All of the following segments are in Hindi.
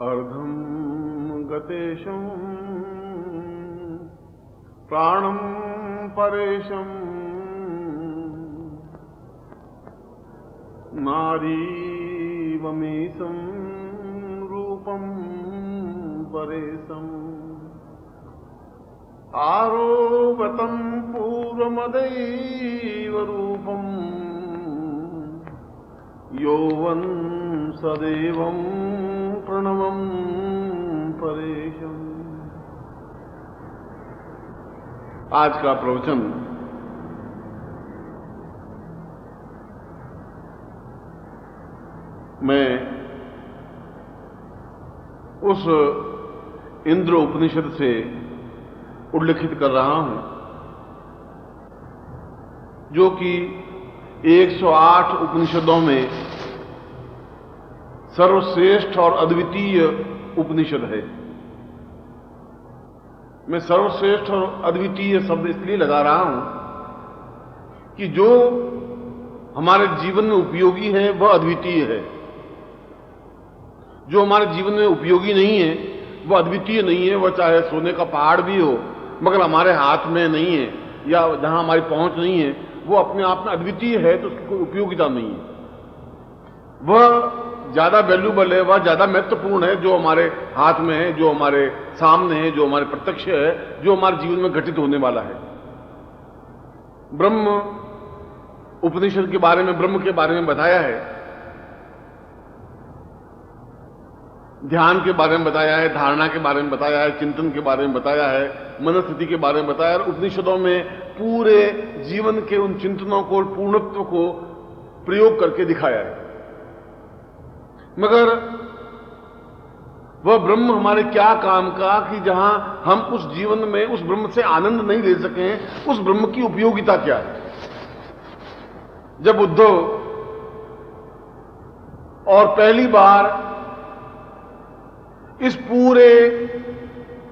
अर्धं गतेशं प्राणं परेशं नारीवमीशं रूपं परेशम् आरोगतं पूर्वमदैव रूपम् यौवन सदैवं प्रणवं परेशम्। आज का प्रवचन मैं उस इंद्र उपनिषद से उल्लेखित कर रहा हूं जो कि 108 उपनिषदों में सर्वश्रेष्ठ और अद्वितीय उपनिषद है। मैं सर्वश्रेष्ठ और अद्वितीय शब्द इसलिए लगा रहा हूं कि जो हमारे जीवन में उपयोगी है वह अद्वितीय है, जो हमारे जीवन में उपयोगी नहीं है वह अद्वितीय नहीं है। वह चाहे सोने का पहाड़ भी हो मगर हमारे हाथ में नहीं है या जहां हमारी पहुंच नहीं है, वो अपने आप में अद्वितीय है तो उसकी कोई उपयोगिता नहीं है। वह ज्यादा वैल्यूबल है, वह ज्यादा महत्वपूर्ण है जो हमारे हाथ में है, जो हमारे सामने है, जो हमारे प्रत्यक्ष है, जो हमारे जीवन में घटित होने वाला है। ब्रह्म उपनिषद के बारे में, ब्रह्म के बारे में बताया है, ध्यान के बारे में बताया है, धारणा के बारे में बताया है, चिंतन के बारे में बताया है, मनस्थिति के बारे में बताया है। और उपनिषदों में पूरे जीवन के उन चिंतनों को, पूर्णत्व को प्रयोग करके दिखाया है। मगर वह ब्रह्म हमारे क्या काम का कि जहां हम उस जीवन में उस ब्रह्म से आनंद नहीं ले सके, उस ब्रह्म की उपयोगिता क्या है। जब उद्धव और पहली बार इस पूरे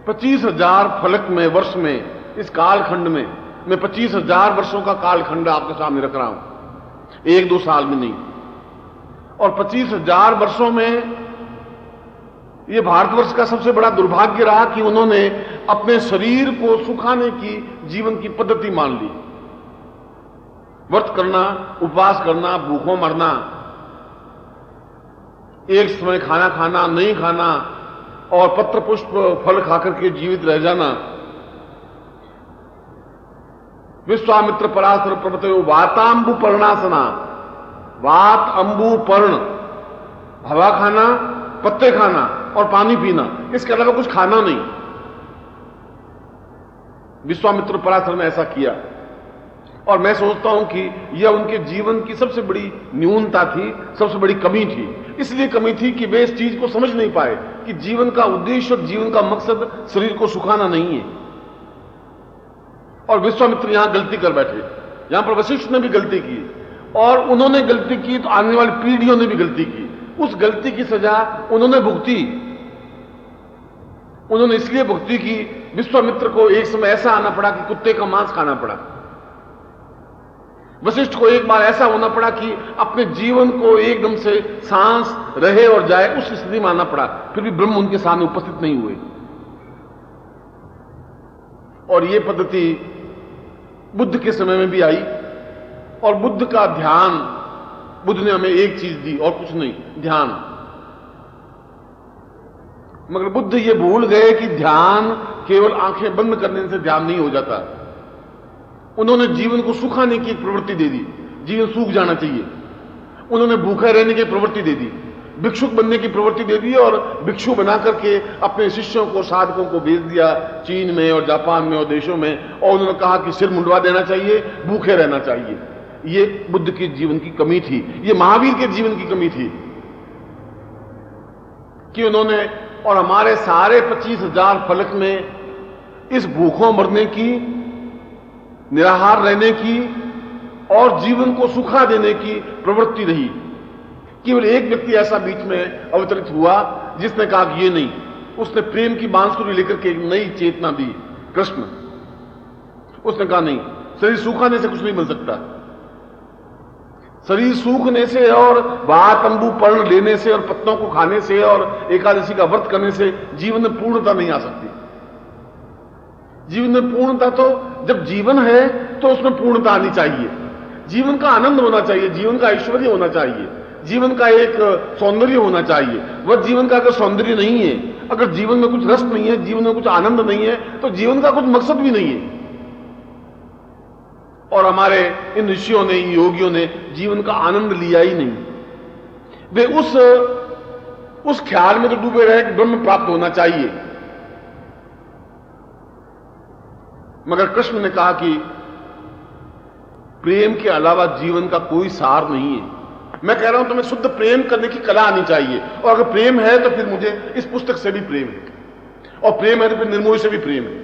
25,000 फलक में, वर्ष में, इस कालखंड में, मैं 25,000 वर्षों का कालखंड आपके सामने रख रहा हूं, 1-2 साल में नहीं। और 25,000 वर्षों में यह भारतवर्ष का सबसे बड़ा दुर्भाग्य रहा कि उन्होंने अपने शरीर को सुखाने की जीवन की पद्धति मान ली। व्रत करना, उपवास करना, भूखों मरना, एक समय खाना खाना, नहीं खाना और पत्र पुष्प फल खाकर के जीवित रह जाना। विश्वामित्र पराशर प्रपतयो वातांबु पर्णासना, वात अंबु पर्ण, हवा खाना, पत्ते खाना और पानी पीना, इसके अलावा कुछ खाना नहीं। विश्वामित्र पराशर ने ऐसा किया और मैं सोचता हूं कि यह उनके जीवन की सबसे बड़ी न्यूनता थी, सबसे बड़ी कमी थी। इसलिए कमी थी कि वे इस चीज को समझ नहीं पाए कि जीवन का उद्देश्य और जीवन का मकसद शरीर को सुखाना नहीं है। और विश्वामित्र यहां गलती कर बैठे, यहां पर वशिष्ठ ने भी गलती की और उन्होंने गलती की तो आने वाली पीढ़ियों ने भी गलती की। उस गलती की सजा उन्होंने भुगती। उन्होंने इसलिए भुगती कि विश्वामित्र को एक समय ऐसा आना पड़ा कि कुत्ते का मांस खाना पड़ा। वशिष्ठ को एक बार ऐसा होना पड़ा कि अपने जीवन को एकदम से सांस रहे और जाए उस स्थिति में आना पड़ा, फिर भी ब्रह्म उनके सामने उपस्थित नहीं हुए। और यह पद्धति बुद्ध के समय में भी आई और बुद्ध का ध्यान, बुद्ध ने हमें एक चीज दी और कुछ नहीं, ध्यान। मगर बुद्ध ये भूल गए कि ध्यान केवल आंखें बंद करने से ध्यान नहीं हो जाता। उन्होंने जीवन को सुखाने की एक प्रवृत्ति दे दी, जीवन सूख जाना चाहिए। उन्होंने भूखे रहने की प्रवृत्ति दे दी, भिक्षुक बनने की प्रवृत्ति दे दी और भिक्षु बना करके अपने शिष्यों को, साधकों को भेज दिया चीन में और जापान में और देशों में। और उन्होंने कहा कि सिर मुंडवा देना चाहिए, भूखे रहना चाहिए। ये बुद्ध के जीवन की कमी थी, ये महावीर के जीवन की कमी थी कि उन्होंने और हमारे सारे 25,000 फलक में इस भूखों मरने की, निराहार रहने की और जीवन को सुखा देने की प्रवृत्ति रही। केवल एक व्यक्ति ऐसा बीच में अवतरित हुआ जिसने कहा कि ये नहीं, उसने प्रेम की बांसुरी लेकर के एक नई चेतना दी, कृष्ण। उसने कहा नहीं, शरीर सुखाने से कुछ नहीं बन सकता, शरीर सूखने से और बात तंबू पर्ण लेने से और पत्तों को खाने से और एकादशी का व्रत करने से जीवन में पूर्णता नहीं आ सकती। जीवन में पूर्णता तो जब जीवन है तो उसमें पूर्णता आनी चाहिए। जीवन का आनंद होना चाहिए, जीवन का ऐश्वर्य होना चाहिए, जीवन का एक सौंदर्य होना चाहिए। वह जीवन का अगर सौंदर्य नहीं है, अगर जीवन में कुछ रस नहीं है, जीवन में कुछ आनंद नहीं है, तो जीवन का कुछ मकसद भी नहीं है। और हमारे इन ऋषियों ने, इन योगियों ने जीवन का आनंद लिया ही नहीं। वे उस ख्याल में तो डूबे रहे कि ब्रह्म प्राप्त होना चाहिए। मगर कृष्ण ने कहा कि प्रेम के अलावा जीवन का कोई सार नहीं है। मैं कह रहा हूं तुम्हें शुद्ध प्रेम करने की कला आनी चाहिए, और अगर प्रेम है तो फिर मुझे इस पुस्तक से भी प्रेम है, और प्रेम है तो फिर निर्मोही से भी प्रेम है,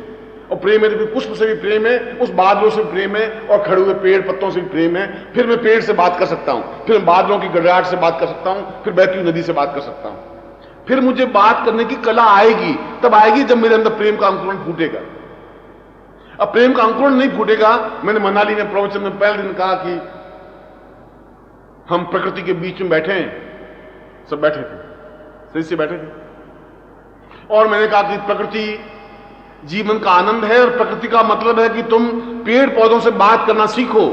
और प्रेम है तो फिर पुष्प से भी प्रेम है, उस बादलों से भी प्रेम है, और खड़े हुए पेड़ पत्तों से भी प्रेम है। फिर मैं पेड़ से बात कर सकता हूं, फिर मैं बादलों की गड़गड़ाहट से बात कर सकता हूं, फिर बहती हुई नदी से बात कर सकता हूं। फिर मुझे बात करने की कला आएगी, तब आएगी जब मेरे अंदर प्रेम का अंकुरण फूटेगा। अब प्रेम का अंकुरण नहीं फूटेगा। मैंने मनाली में प्रवचन में पहले दिन कहा कि हम प्रकृति के बीच में बैठे हैं, सब बैठे थे, सही से बैठे थे, और मैंने कहा कि प्रकृति जीवन का आनंद है, और प्रकृति का मतलब है कि तुम पेड़ पौधों से बात करना सीखो।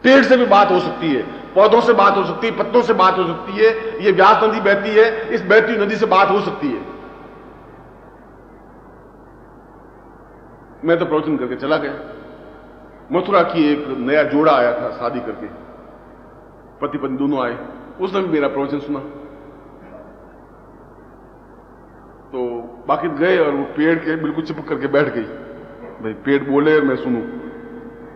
पेड़ से भी बात हो सकती है, पौधों से बात हो सकती है, पत्तों से बात हो सकती है। ये व्यास नदी बहती है, इस बहती नदी से बात हो सकती है। मैं तो प्रवचन करके चला गया। मथुरा की एक नया जोड़ा आया था शादी करके, पति पत्नी दोनों आए, उसने भी मेरा प्रवचन सुना। तो बाकी गए और वो पेड़ के बिल्कुल चिपक करके बैठ गई। भाई पेड़ बोले और मैं सुनूं।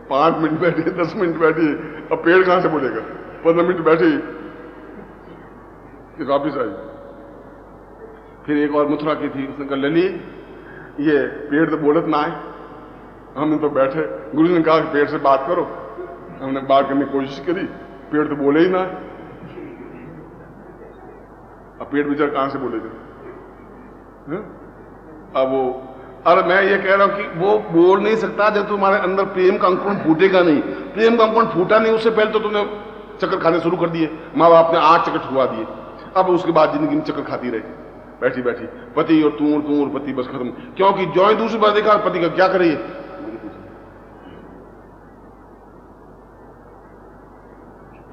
5 मिनट बैठी, 10 मिनट बैठी, अब पेड़ कहां से बोलेगा। 15 मिनट बैठी, फिर वापिस आई। फिर एक और मथुरा की थी, उसने कहा लली ये पेड़ तो बोलत ना है। हमने तो बैठे, गुरु ने कहा कि पेड़ से बात करो, हमने बात करने की कोशिश करी, पेड़ तो बोले ही ना है। अब पेड़ बेचारा कहां से बोलेगा। अब वो, अरे मैं ये कह रहा हूं कि वो बोल नहीं सकता जब तुम्हारे अंदर प्रेम का अंकुरण फूटेगा नहीं। प्रेम का अंकुरण फूटा नहीं, उससे पहले तो तुमने चक्कर खाने शुरू कर दिए। माँ बाप ने 8 चक्कर ठुकवा दिए, अब उसके बाद जिंदगी में चक्कर खाती रही बैठी बैठी, पति और तू और पति, बस खत्म। क्योंकि जो दूसरी बार देखा पति का क्या करे,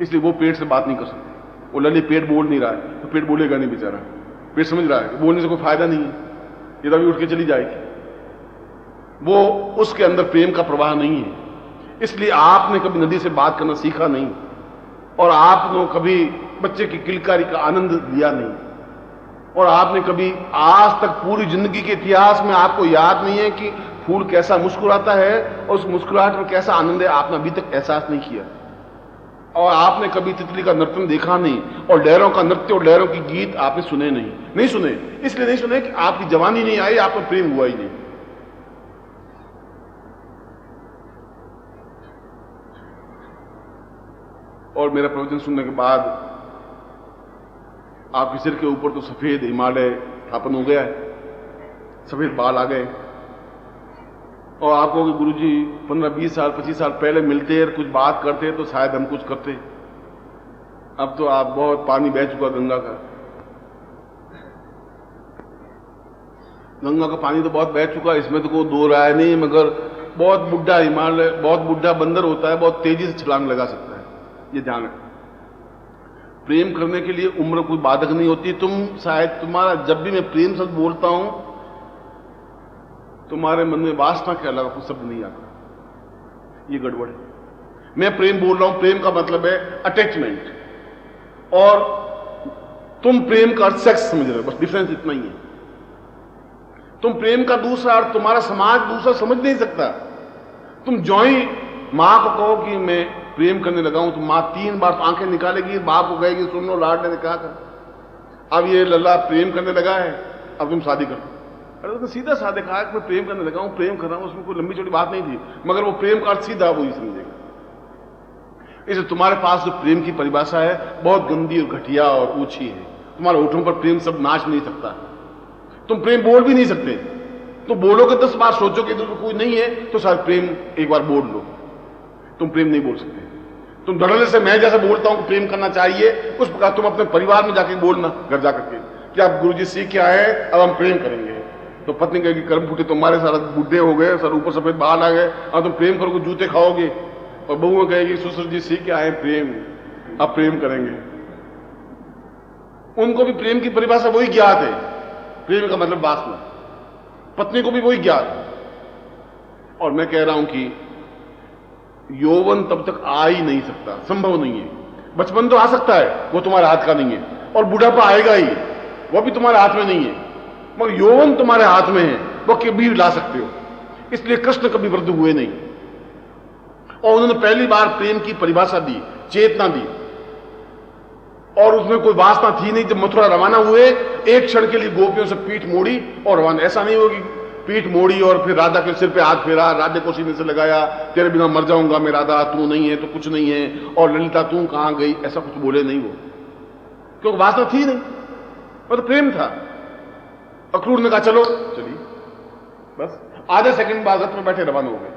इसलिए वो पेड़ से बात नहीं कर सकते। वो लली पेड़ बोल नहीं रहा है तो पेड़ बोलेगा नहीं बेचारा। पेड़ समझ रहा है बोलने से कोई फायदा नहीं है, ये तभी उठ के चली जाएगी। वो उसके अंदर प्रेम का प्रवाह नहीं है। इसलिए आपने कभी नदी से बात करना सीखा नहीं, और आपने कभी बच्चे की किलकारी का आनंद लिया नहीं, और आपने कभी आज तक पूरी जिंदगी के इतिहास में आपको याद नहीं है कि फूल कैसा मुस्कुराता है और उस मुस्कुराहट में कैसा आनंद है, आपने अभी तक एहसास नहीं किया। और आपने कभी तितली का नृत्य देखा नहीं, और लहरों का नृत्य और लहरों की गीत आपने सुने नहीं सुने। इसलिए नहीं सुने कि आपकी जवानी नहीं आई, आपको प्रेम हुआ ही नहीं। और मेरा प्रवचन सुनने के बाद आपके सिर के ऊपर तो सफेद हिमालय स्थापन हो गया है, सफेद बाल आ गए, और आपको गुरुजी 15-20 साल 25 साल पहले मिलते और कुछ बात करते तो शायद हम कुछ करते। अब तो आप बहुत पानी बह चुका गंगा का। गंगा का पानी तो बहुत बह चुका, इसमें तो कोई दो राय नहीं। मगर बहुत बुढ़ा हिमालय, बहुत बुढ़ा बंदर होता है, बहुत तेजी से छलांग लगा सकता है, ये ध्यान रखना। प्रेम करने के लिए उम्र कोई बाधक नहीं होती। तुम शायद तुम्हारा, जब भी मैं प्रेम शब्द बोलता हूं, तुम्हारे मन में वासना के अलावा कुछ शब्द नहीं आता, ये गड़बड़ है। मैं प्रेम बोल रहा हूं, प्रेम का मतलब है अटैचमेंट, और तुम प्रेम का अर्थ सेक्स समझ रहे हो, बस डिफरेंस इतना ही है। तुम प्रेम का दूसरा अर्थ तुम्हारा समाज दूसरा समझ नहीं सकता। तुम जो ही मां को कहो कि मैं प्रेम करने लगा हूं, तो मां 3 बार आंखें निकालेगी, बाप को कहेगी सुन लो लाड ने कहा था, अब ये लल्ला प्रेम करने लगा है, अब तुम शादी करो। अरे उसने सीधा साधा कहा कि मैं प्रेम करने लगा हूं, प्रेम कर रहा हूं, उसमें कोई लंबी चौड़ी बात नहीं थी, मगर वो प्रेम का अर्थ सीधा वो ही समझेगा। इसलिए तुम्हारे पास जो प्रेम की परिभाषा है बहुत गंदी और घटिया और ऊंची है। तुम्हारे होठों पर प्रेम शब्द नाच नहीं सकता, तुम प्रेम बोल भी नहीं सकते। तो बोलोगे 10 बार, सोचोगे तो कोई नहीं है तो शायद प्रेम एक बार बोल लो, तुम प्रेम नहीं बोल सकते। तुम धड़ल्ले से मैं जैसे बोलता हूं कि प्रेम करना चाहिए, उस प्रकार तुम अपने परिवार में जाके बोलना, घर जाकर के कि आप गुरुजी सीख के आए, अब हम प्रेम करेंगे। तो पत्नी कहेगी कर्म फूटे तुम्हारे, सारा बुढ़े हो गए, सर ऊपर सफेद बाल आ गए, अब तुम प्रेम करोगे, जूते खाओगे। और बहू कहेगी ससुर जी सीख के आए प्रेम, अब प्रेम करेंगे। उनको भी प्रेम की परिभाषा वही ज्ञात है, प्रेम का मतलब वासना। पत्नी को भी वही ज्ञात है। और मैं कह रहा हूं कि यौवन तब तक आ ही नहीं सकता, संभव नहीं है। बचपन तो आ सकता है, वो तुम्हारे हाथ का नहीं है, और बुढ़ापा आएगा ही, वो भी तुम्हारे हाथ में नहीं है, मगर यौवन तुम्हारे हाथ में है, वो कभी ला सकते हो। इसलिए कृष्ण कभी वृद्ध हुए नहीं, और उन्होंने पहली बार प्रेम की परिभाषा दी, चेतना दी, और उसमें कोई वासना थी नहीं। जब मथुरा रवाना हुए, एक क्षण के लिए गोपियों से पीठ मोड़ी और रवाना। ऐसा नहीं होगी पीठ मोड़ी और फिर राधा के सिर पे हाथ फेरा, राधे को सीने से लगाया, तेरे बिना मर जाऊंगा मैं राधा, तू नहीं है तो कुछ नहीं है, और ललिता तू कहां गई, ऐसा कुछ बोले नहीं वो, क्योंकि वासना थी नहीं, वो तो प्रेम था। अक्रूर ने कहा चलो, चलिए, बस आधे सेकंड बाद रथ में बैठे रवाना हो गए।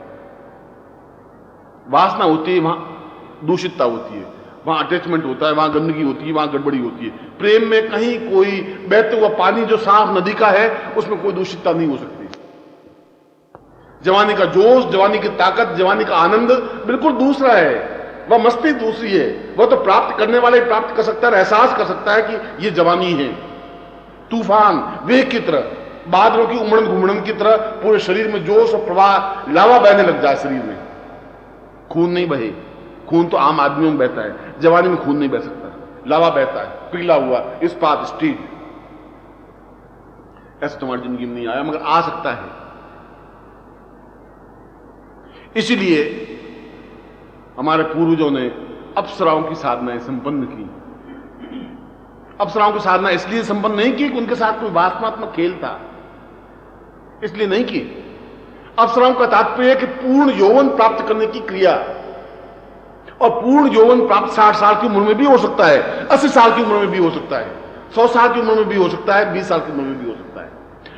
वासना होती है वहां दूषितता होती है, वहां अटैचमेंट होता है, वहां गंदगी होती है, वहां गड़बड़ी होती है। प्रेम में कहीं कोई बहते हुआ पानी जो साफ नदी का है, उसमें कोई दूषितता नहीं हो सकती। जवानी का जोश, जवानी की ताकत, जवानी का आनंद बिल्कुल दूसरा है, वह मस्ती दूसरी है। वह तो प्राप्त करने वाले प्राप्त कर सकता है, एहसास कर सकता है कि यह जवानी है। तूफान वेग की तरह, बादलों की उमड़न घुमड़न की तरह पूरे शरीर में जोश और प्रवाह, लावा बहने लग जाए शरीर में। खून नहीं बहे, खून तो आम आदमियों में बहता है, जवानी में खून नहीं बह सकता, लावा बहता है, पिघला हुआ इस्पात स्टील। ऐसा तुम्हारी जिंदगी में नहीं आया, मगर आ सकता है। इसीलिए हमारे पूर्वजों ने अप्सराओं की साधनाएं संपन्न की। अप्सराओं की साधना इसलिए संपन्न नहीं की कि उनके साथ कोई वासनात्मक खेल था, इसलिए नहीं की। अप्सराओं का तात्पर्य है कि पूर्ण यौवन प्राप्त करने की क्रिया, और पूर्ण यौवन प्राप्त 60 साल की उम्र में भी हो सकता है, 80 साल की उम्र में भी हो सकता है, 100 साल की उम्र में भी हो सकता है, 20 साल की उम्र में भी हो सकता है।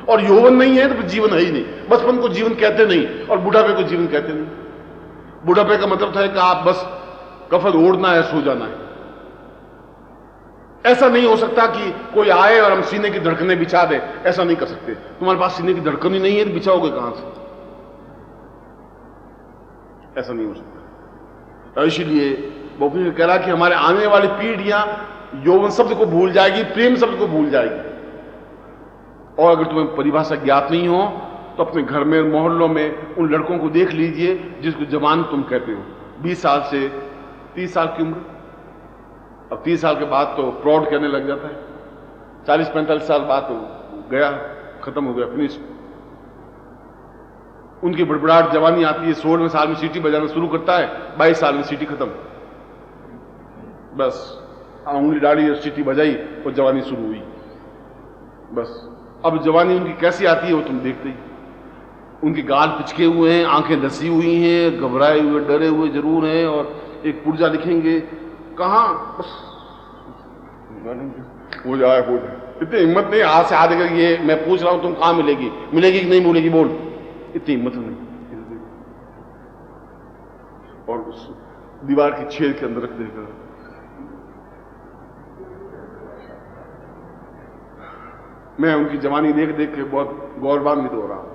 और यौवन नहीं है तो फिर जीवन है ही नहीं। बचपन को जीवन कहते नहीं, और बुढ़ापे को जीवन कहते नहीं। बुढ़ापे का मतलब था कि आप बस कफन ओढ़ना है, सो जाना है। ऐसा नहीं हो सकता कि कोई आए और हम सीने की धड़कनें बिछा दे, ऐसा नहीं कर सकते। तुम्हारे पास सीने की धड़कन ही नहीं है तो बिछाओगे कहां से? ऐसा नहीं हो सकता। इसीलिए बहुपति ने कहा कि हमारे आने वाली पीढ़ियां यौवन शब्द को भूल जाएगी, प्रेम शब्द को भूल जाएगी। और अगर तुम्हें परिभाषा ज्ञात नहीं हो तो अपने घर में, मोहल्लों में उन लड़कों को देख लीजिए जिसको जवान तुम कहते हो, 20 साल से 30 साल की उम्र। अब 30 साल के बाद तो प्रौढ़ कहने लग जाता है, 40-45 साल बाद तो गया, खत्म हो गया, फिनिश। उनकी बड़बड़ाहट जवानी आती है, 16वें साल में सीटी बजाना शुरू करता है, 22 साल में सीटी खत्म। बस उंगली डाली और सीटी बजाई और जवानी शुरू हुई। बस अब जवानी उनकी कैसी आती है वो तुम देखते ही। उनके गाल पिचके हुए हैं, आंखें धसी हुई हैं, घबराए हुए, डरे हुए जरूर हैं, और एक पुर्जा लिखेंगे कहां, बस हो जाए। इतनी हिम्मत नहीं, हाथ से हाथ देकर ये मैं पूछ रहा हूं तुम कहां मिलेगी, मिलेगी कि नहीं मिलेगी, बोल। इतनी हिम्मत नहीं। और उस दीवार की छेद के अंदर रख देगा। मैं उनकी जवानी देख देख के बहुत गौरवान्वित हो रहा हूं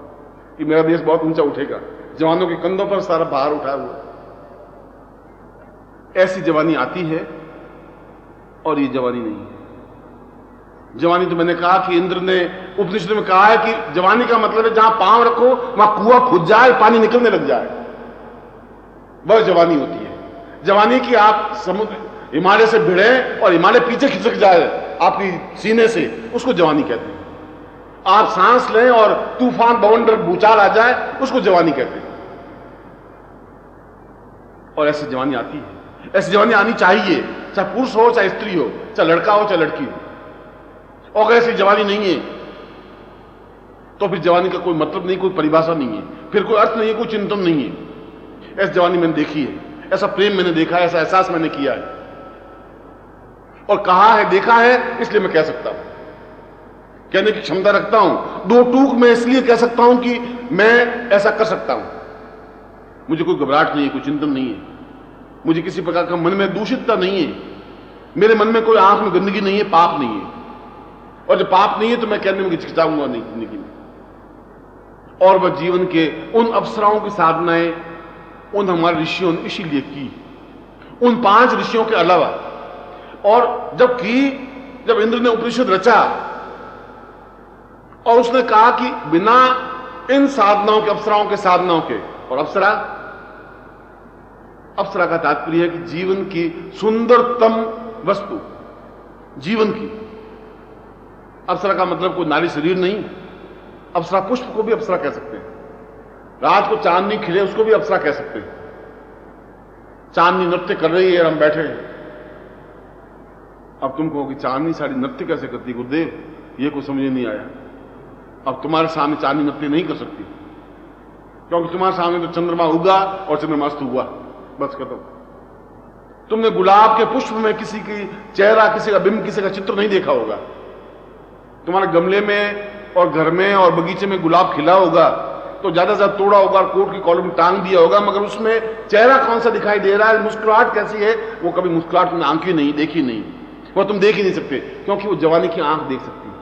कि मेरा देश बहुत ऊंचा उठेगा, जवानों के कंधों पर सारा भार उठा हुआ। ऐसी जवानी आती है और ये जवानी नहीं है। जवानी तो मैंने कहा कि इंद्र ने उपनिषद में कहा है कि जवानी का मतलब है जहां पांव रखो वहां कुआं खुद जाए, पानी निकलने लग जाए, वह जवानी होती है। जवानी की आप समुद्र हिमालय से भिड़े और हिमालय पीछे खिसक जाए आपकी सीने से, उसको जवानी कहते हैं। आप सांस लें और तूफान बवंडर भूचाल आ जाए, उसको जवानी कहते हैं। और ऐसी जवानी आती है, ऐसी जवानी आनी चाहिए, चाहे पुरुष हो चाहे स्त्री हो, चाहे लड़का हो चाहे लड़की हो। और अगर ऐसी जवानी नहीं है तो फिर जवानी का कोई मतलब नहीं, कोई परिभाषा नहीं है, फिर कोई अर्थ नहीं है, कोई चिंतन नहीं है। ऐसी जवानी मैंने देखी है, ऐसा प्रेम मैंने देखा है, ऐसा एहसास मैंने किया है, और कहा है, देखा है, इसलिए मैं कह सकता हूं, कहने की क्षमता रखता हूं। दो टूक मैं इसलिए कह सकता हूं कि मैं ऐसा कर सकता हूं। मुझे कोई घबराहट नहीं है, कोई चिंतन नहीं है। मुझे किसी प्रकार का मन में दूषितता नहीं है, मेरे मन में कोई आंख में गंदगी नहीं है, पाप नहीं है। और जब पाप नहीं है तो मैं कहने में हिचकिचाऊंगा नहीं जिंदगी में। और वह जीवन के उन अप्सराओं की साधनाएं उन हमारे ऋषियों ने इसीलिए की, उन 5 ऋषियों के अलावा। और जब इंद्र ने उपनिषद रचा और उसने कहा कि बिना इन साधनाओं के, अप्सराओं के साधनाओं के, और अप्सरा का तात्पर्य है कि जीवन की सुंदरतम वस्तु, जीवन की। अप्सरा का मतलब कोई नारी शरीर नहीं, अप्सरा पुष्प को भी अप्सरा कह सकते हैं। रात को चांदनी खिले उसको भी अप्सरा कह सकते हैं। चांदनी नृत्य कर रही है और हम बैठे हैं। अब तुम कहो कि चांदनी साड़ी नृत्य कैसे करती गुरुदेव, ये कुछ समझ नहीं आया। अब तुम्हारे सामने चांदनी नृत्य नहीं कर सकती, क्योंकि तुम्हारे सामने तो चंद्रमा उगा और चंद्रमा अस्त हुआ, बस खत्म। तुमने गुलाब के पुष्प में किसी की चेहरा, किसी का बिंब, किसी का चित्र नहीं देखा होगा। तुम्हारे गमले में और घर में और बगीचे में गुलाब खिला होगा तो ज्यादा से ज्यादा तोड़ा होगा, कोट की कॉलम टांग दिया होगा, मगर उसमें चेहरा कौन सा दिखाई दे रहा है, मुस्कुराहट कैसी है, वो कभी मुस्कुराहट तुमने आंखें नहीं देखी, नहीं, वो तुम देख ही नहीं सकते, क्योंकि वो जवानी की आंख देख सकती है,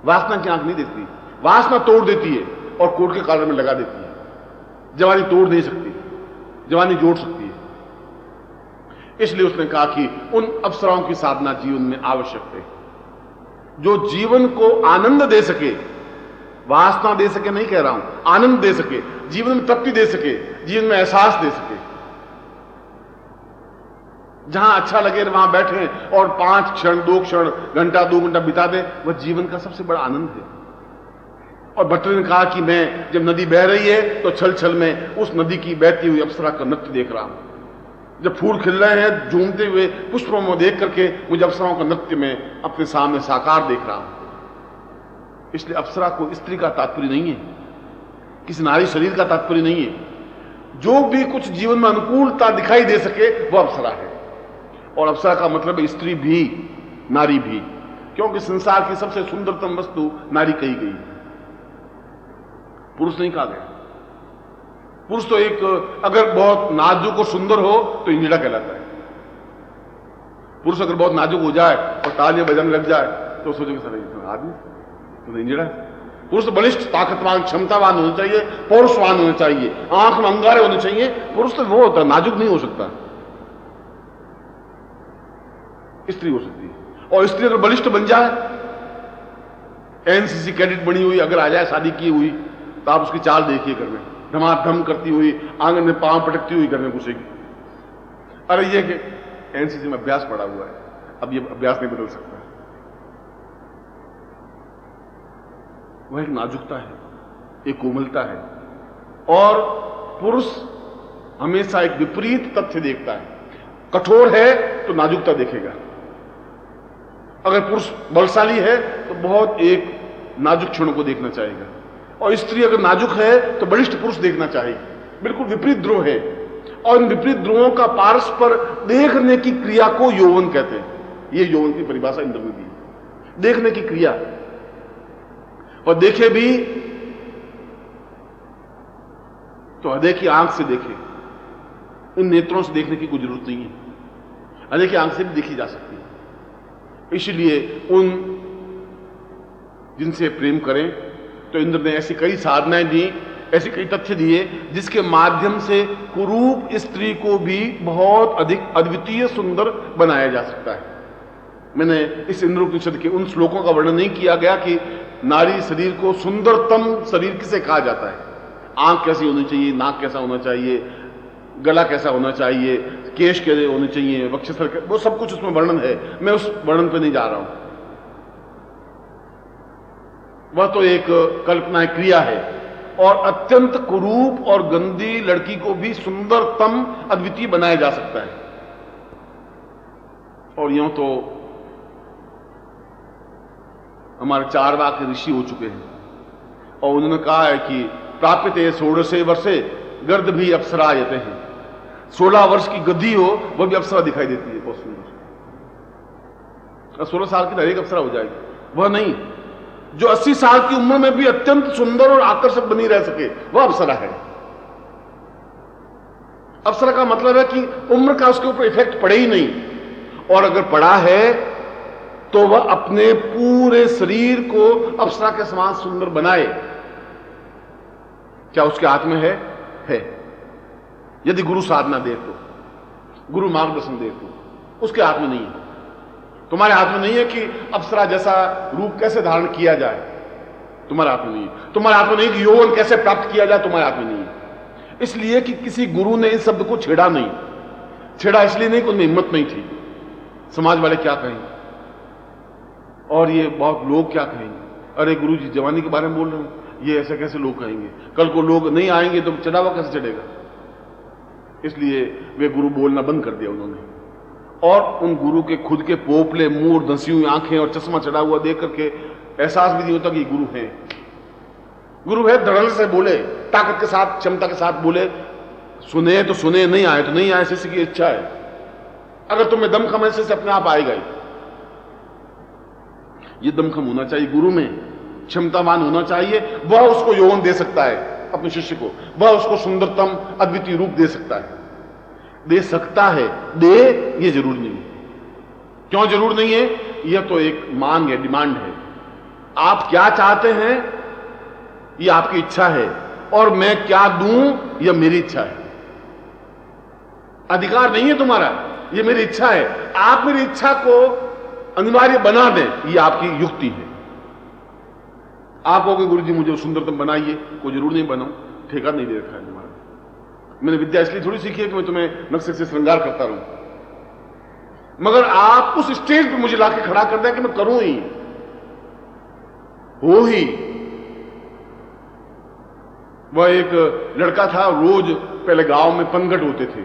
वासना की आंख नहीं देखती। वासना तोड़ देती है और कोट के कॉलर में लगा देती है, जवानी तोड़ नहीं सकती, जवानी जोड़ सकती है। इसलिए उसने कहा कि उन अप्सराओं की साधना जीवन में आवश्यक है, जो जीवन को आनंद दे सके, वासना दे सके नहीं कह रहा हूं, आनंद दे सके, जीवन में तृप्ति दे सके, जीवन में एहसास दे सके। जहां अच्छा लगे वहां बैठे और 5 क्षण, 2 क्षण, घंटा, 2 घंटा बिता दे, वह जीवन का सबसे बड़ा आनंद है। और भट्टर ने कहा कि मैं जब नदी बह रही है तो छल छल में उस नदी की बहती हुई अप्सरा का नृत्य देख रहा हूं। जब फूल खिल रहे हैं झूमते हुए पुष्पों में देख करके मुझे अप्सराओं का नृत्य में अपने सामने साकार देख रहा हूं। इसलिए अप्सरा को स्त्री का तात्पर्य नहीं है, किसी नारी शरीर का तात्पर्य नहीं है। जो भी कुछ जीवन में अनुकूलता दिखाई दे सके वह अप्सरा है। और अप्सरा का मतलब है स्त्री भी, नारी भी, क्योंकि संसार की सबसे सुंदरतम वस्तु नारी कही गई, पुरुष नहीं कहा गया। पुरुष तो एक, अगर बहुत नाजुक और सुंदर हो तो इंजड़ा कहलाता है। पुरुष अगर बहुत नाजुक हो जाए और तालियां बजाने लग जाए तो सोचेंगे सर आदमी तो इंजड़ा। पुरुष तो बलिष्ठ, ताकतवान, क्षमतावान होना चाहिए, पौरुषवान होना चाहिए, आंख में अंगारे होने चाहिए। पुरुष तो वो होता है, नाजुक नहीं हो सकता। स्त्री हो सकती है, और स्त्री अगर बलिष्ठ बन जाए, एनसीसी कैडेट बनी हुई अगर आ जाए, शादी की हुई, तो आप उसकी चाल देखिए, घर में धमाधम करती हुई, आंगन में पांव पटकती हुई घर में घुसेगी। अरे ये कि एनसीसी में अभ्यास पड़ा हुआ है, अब ये अभ्यास नहीं बदल सकता। वह एक नाजुकता है, एक कोमलता है। और पुरुष हमेशा एक विपरीत तथ्य देखता है। कठोर है तो नाजुकता देखेगा, अगर पुरुष बलशाली है तो बहुत एक नाजुक क्षणों को देखना चाहेगा, और स्त्री अगर नाजुक है तो बलिष्ठ पुरुष देखना चाहेगी। बिल्कुल विपरीत ध्रुव है, और इन विपरीत ध्रुवों का पारस्पर देखने की क्रिया को यौवन कहते हैं। ये यौवन की परिभाषा इंद्र ने दी, देखने की क्रिया। और देखे भी तो हृदय की आंख से देखे, इन नेत्रों से देखने की कोई जरूरत नहीं है, हृदय की आंख से भी देखी जा सकती है। इसलिए उन जिनसे प्रेम करें तो इंद्र ने ऐसी कई साधनाएं दी, ऐसे कई तथ्य दिए जिसके माध्यम से कुरूप स्त्री को भी बहुत अधिक अद्वितीय सुंदर बनाया जा सकता है। मैंने इस इंद्रोपनिषद के उन श्लोकों का वर्णन नहीं किया गया कि नारी शरीर को सुंदरतम शरीर किसे कहा जाता है, आंख कैसी होनी चाहिए, नाक कैसा होना चाहिए, गला कैसा होना चाहिए, केश कैसे होने चाहिए, वक्षस्थल, वो सब कुछ उसमें वर्णन है। मैं उस वर्णन पे नहीं जा रहा हूं, वह तो एक कल्पना क्रिया है। और अत्यंत कुरूप और गंदी लड़की को भी सुंदरतम अद्वितीय बनाया जा सकता है। और यूं तो हमारे चारवाक ऋषि हो चुके हैं, और उन्होंने कहा है कि प्राप्यते 16 वर्षे गर्द भी अप्सरा यते हैं। 16 वर्ष की गद्दी हो वह भी अप्सरा दिखाई देती है, बहुत सुंदर। 16 साल की हर एक अप्सरा हो जाएगी, वह नहीं जो 80 साल की उम्र में भी अत्यंत सुंदर और आकर्षक बनी रह सके, वह अप्सरा है। अप्सरा का मतलब है कि उम्र का उसके ऊपर इफेक्ट पड़े ही नहीं, और अगर पड़ा है तो वह अपने पूरे शरीर को अप्सरा के समान सुंदर बनाए। क्या उसके हाथ में है। यदि गुरु साधना दे तो, गुरु मार्गदर्शन दे तो, उसके हाथ में नहीं है। तुम्हारे हाथ में नहीं है कि अप्सरा जैसा रूप कैसे धारण किया जाए, तुम्हारे हाथ में नहीं है। तुम्हारे हाथ में नहीं कि यौवन कैसे प्राप्त किया जाए, तुम्हारे हाथ में नहीं है। इसलिए कि किसी गुरु ने इस शब्द को छेड़ा नहीं। छेड़ा इसलिए नहीं कि उनमें हिम्मत नहीं थी। समाज वाले क्या कहेंगे, और ये बहुत लोग क्या कहेंगे, अरे गुरु जी जवानी के बारे में बोल रहे हैं, ये ऐसे कैसे लोग कहेंगे, कल को लोग नहीं आएंगे तो चढ़ावा कैसे चढ़ेगा। इसलिए वे गुरु बोलना बंद कर दिया उन्होंने, और उन गुरु के खुद के पोपले मुंह, धंसी हुई आंखें और चश्मा चढ़ा हुआ देख करके एहसास भी नहीं होता कि गुरु है। गुरु है धड़ल्ले से बोले, ताकत के साथ, क्षमता के साथ बोले, सुने तो सुने, नहीं आए तो नहीं आए, शिष्य की इच्छा है। अगर तुम्हें दमखम है, शिष्य अपने आप आएगा ही। ये दमखम होना चाहिए गुरु में, क्षमतावान होना चाहिए। वह उसको यौवन दे सकता है अपने शिष्य को, वह उसको सुंदरतम अद्वितीय रूप दे सकता है। दे सकता है, दे ये जरूर नहीं है। क्यों जरूर नहीं है? यह तो एक मांग है, डिमांड है। आप क्या चाहते हैं ये आपकी इच्छा है, और मैं क्या दूं यह मेरी इच्छा है। अधिकार नहीं है तुम्हारा, यह मेरी इच्छा है। आप मेरी इच्छा को अनिवार्य बना दें, यह आपकी युक्ति है। आप कहोगे गुरु जी मुझे सुंदरतम बनाइए, कोई जरूर नहीं बनाऊं, ठेका नहीं दे रखा है तुम्हारा। मैंने विद्या इसलिए थोड़ी सीखी है कि मैं तुम्हें नक्शे से श्रृंगार करता रहूं, मगर आप उस स्टेज पर मुझे लाके खड़ा कर दें कि मैं करूं ही, हो ही। वह एक लड़का था, रोज पहले गांव में पनघट होते थे।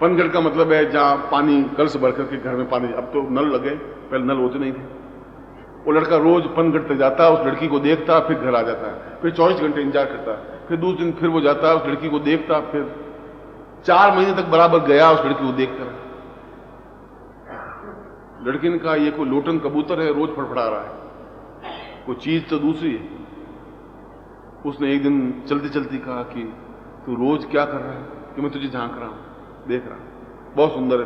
पनघट का मतलब है जहां पानी कल से भरकर के घर में पानी, अब तो नल लगे, पहले नल होते नहीं थे। वो लड़का रोज पनघट तक जाता, उस लड़की को देखता, फिर घर आ जाता, फिर 24 घंटे इंतजार करता, फिर दूसरे दिन फिर वो जाता, उस लड़की को देखता, फिर 4 महीने तक बराबर गया उस लड़की को देखता। लड़की ने कहा ये कोई लोटन कबूतर है, रोज फड़फड़ा रहा है, कोई चीज तो दूसरी है। उसने एक दिन चलती चलती कहा कि तू रोज क्या कर रहा है? कि मैं तुझे झांक रहा हूं, देख रहा हूं, बहुत सुंदर है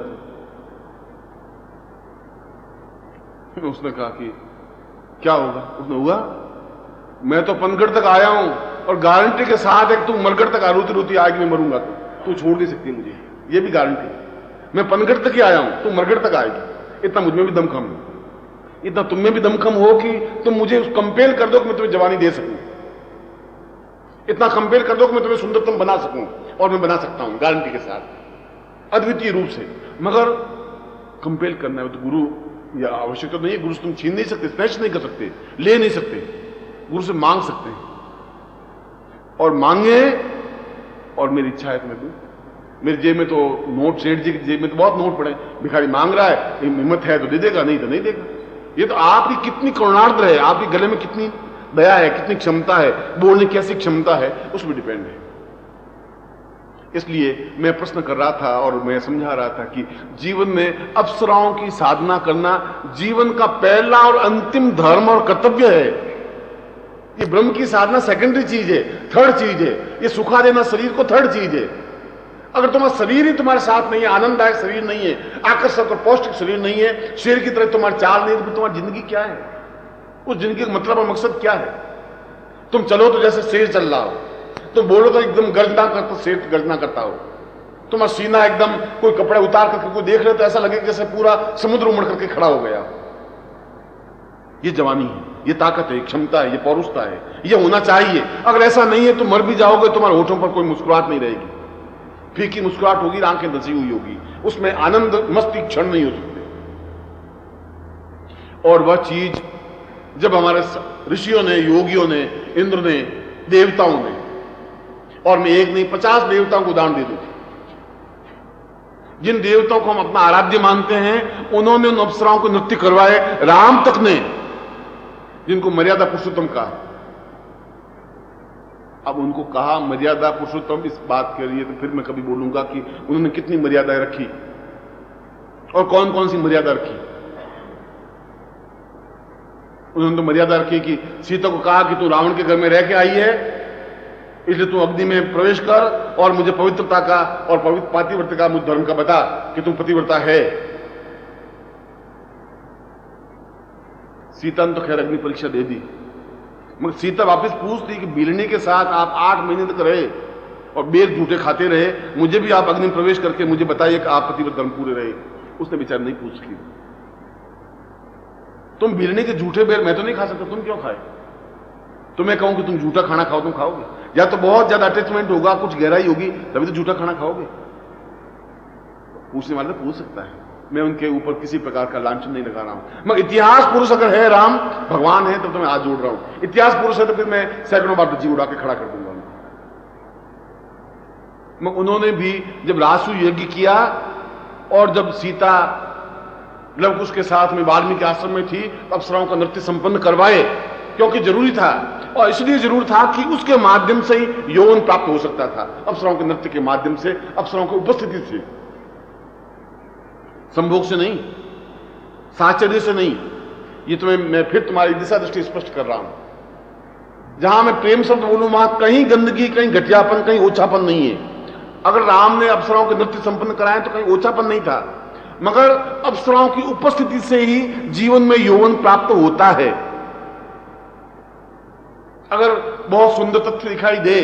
तू। उसने कहा कि क्या होगा? उसने हुआ, मैं तो पनगढ़ तक आया हूं और गारंटी के साथ एक तू मरगढ़ तक रोती रोती आएगी, मैं मरूंगा तो तू छोड़ नहीं सकती मुझे, ये भी गारंटी है। मैं पनगढ़ तक ही आया हूं, तू मरगढ़ तक आएगी। इतना मुझमें भी दमखम है, इतना तुम में भी दमखम हो कि तुम मुझे कंपेल कर दो कि मैं तुम्हें जवानी दे सकूं, इतना कंपेल कर दो कि मैं तुम्हें सुंदरतम बना सकूं, और मैं बना सकता हूं गारंटी के साथ, अद्वितीय रूप से। मगर कंपेल करना है तो गुरु या आवश्यक तो नहीं है, गुरु से तुम छीन नहीं सकते, स्नैच नहीं कर सकते, ले नहीं सकते, गुरु से मांग सकते हैं। और मांगे, और मेरी इच्छा है कि मैं दूं। मेरी जेब में तो नोट, सेठ जी की जेब में तो बहुत नोट पड़े, भिखारी मांग रहा है, हिम्मत है तो दे देगा, नहीं तो नहीं देगा। ये तो आपकी कितनी करुणार्द्र है, आपके गले में कितनी दया है, कितनी क्षमता है, बोलने की कैसी क्षमता है, उसमें डिपेंड है। इसलिए मैं प्रश्न कर रहा था और मैं समझा रहा था कि जीवन में अप्सराओं की साधना करना जीवन का पहला और अंतिम धर्म और कर्तव्य है। ये ब्रह्म की साधना सेकेंडरी चीज है, थर्ड चीज है। ये सुखा देना शरीर को थर्ड चीज है। अगर तुम्हारा शरीर ही तुम्हारे साथ नहीं है, आनंददायक शरीर नहीं है, आकर्षक और पौष्टिक शरीर नहीं है, शेर की तरह तुम्हारी चाल नहीं है, तो तुम्हारी जिंदगी क्या है? उस जिंदगी का मतलब और मकसद क्या है? तुम चलो तो जैसे शेर चल रहा हो, तुम बोलो तो एकदम गर्जना करता, शेर गर्जना करता हो, तुम्हारा सीना एकदम, कोई कपड़े उतार करके कोई देख रहे तो ऐसा लगे जैसे पूरा समुद्र उमड़ करके खड़ा हो गया। ये जवानी है, ये ताकत है, क्षमता है, ये पौरुषता है, ये होना चाहिए। अगर ऐसा नहीं है तो मर भी जाओगे, तुम्हारे होठों पर कोई मुस्कुराहट नहीं रहेगी, फीकी मुस्कुराहट होगी, आंखें धंसी हुई होगी, उसमें आनंद मस्ती क्षण नहीं हो सकते। और वह चीज जब हमारे ऋषियों ने, योगियों ने, इंद्र ने, देवताओं ने, और मैं एक नहीं 50 देवताओं को उदाहरण दे दूं, जिन देवताओं को हम अपना आराध्य मानते हैं, उन्होंने उन अप्सराओं को नृत्य करवाए। राम तक ने, जिनको मर्यादा पुरुषोत्तम कहा, अब उनको कहा मर्यादा पुरुषोत्तम, इस बात के लिए तो फिर मैं कभी बोलूंगा कि उन्होंने कितनी मर्यादाएं रखी और कौन कौन सी मर्यादा रखी। उन्होंने तो मर्यादा रखी कि सीता को कहा कि तू रावण के घर में रह के आई है, इसलिए तू अग्नि में प्रवेश कर और मुझे पवित्रता का और पवित्र पातिव्रत्य का, मुझ धर्म का बता कि तुम पतिव्रता है। सीता ने तो खैर अग्नि परीक्षा दे दी, मगर सीता वापस पूछती कि बिलने के साथ आप 8 महीने तक रहे और बेर झूठे खाते रहे, मुझे भी आप अग्नि में प्रवेश करके मुझे बताइए कि आप पतिव्रत धर्म पूरे रहे। उसने बेचारा नहीं पूछ की। तुम बिलने के झूठे बेर मैं तो नहीं खा सकता, तुम क्यों खाए? तो मैं कहूं कि तुम झूठा खाना खाओ, तुम खाओगे? या तो बहुत ज्यादा अटैचमेंट होगा, कुछ गहराई होगी, तभी तो झूठा खाना खाओगे। पूछने वाले तो पूछ सकता है, मैं उनके ऊपर किसी प्रकार का लांछन नहीं लगा रहा हूं। मगर इतिहास पुरुष अगर है, राम भगवान है, तब तो मैं आज जोड़ रहा हूं। इतिहास पुरुष है तो फिर मैं सैकड़ों बार जी उड़ा के खड़ा कर दूंगा। मगर उन्होंने भी जब रासु यज्ञ किया और जब सीता लवकुश के साथ में वाल्मीकि आश्रम में थी, अप्सराओं का नृत्य संपन्न करवाए, क्योंकि जरूरी था। और इसलिए जरूर था कि उसके माध्यम से ही यौवन प्राप्त हो सकता था, अप्सराओं के नृत्य के माध्यम से, अप्सराओं की उपस्थिति से, संभोग से नहीं, साहचर्य से नहीं। ये तो मैं फिर तुम्हारी दिशा दृष्टि स्पष्ट कर रहा हूं। जहां मैं प्रेम शब्द बोलूं वहां कहीं गंदगी, कहीं घटियापन, कहीं ओछापन नहीं है। अगर राम ने अप्सराओं के नृत्य संपन्न कराए तो कहीं ओछापन नहीं था, मगर अप्सराओं की उपस्थिति से ही जीवन में यौवन प्राप्त होता है। अगर बहुत सुंदर तथ्य दिखाई दे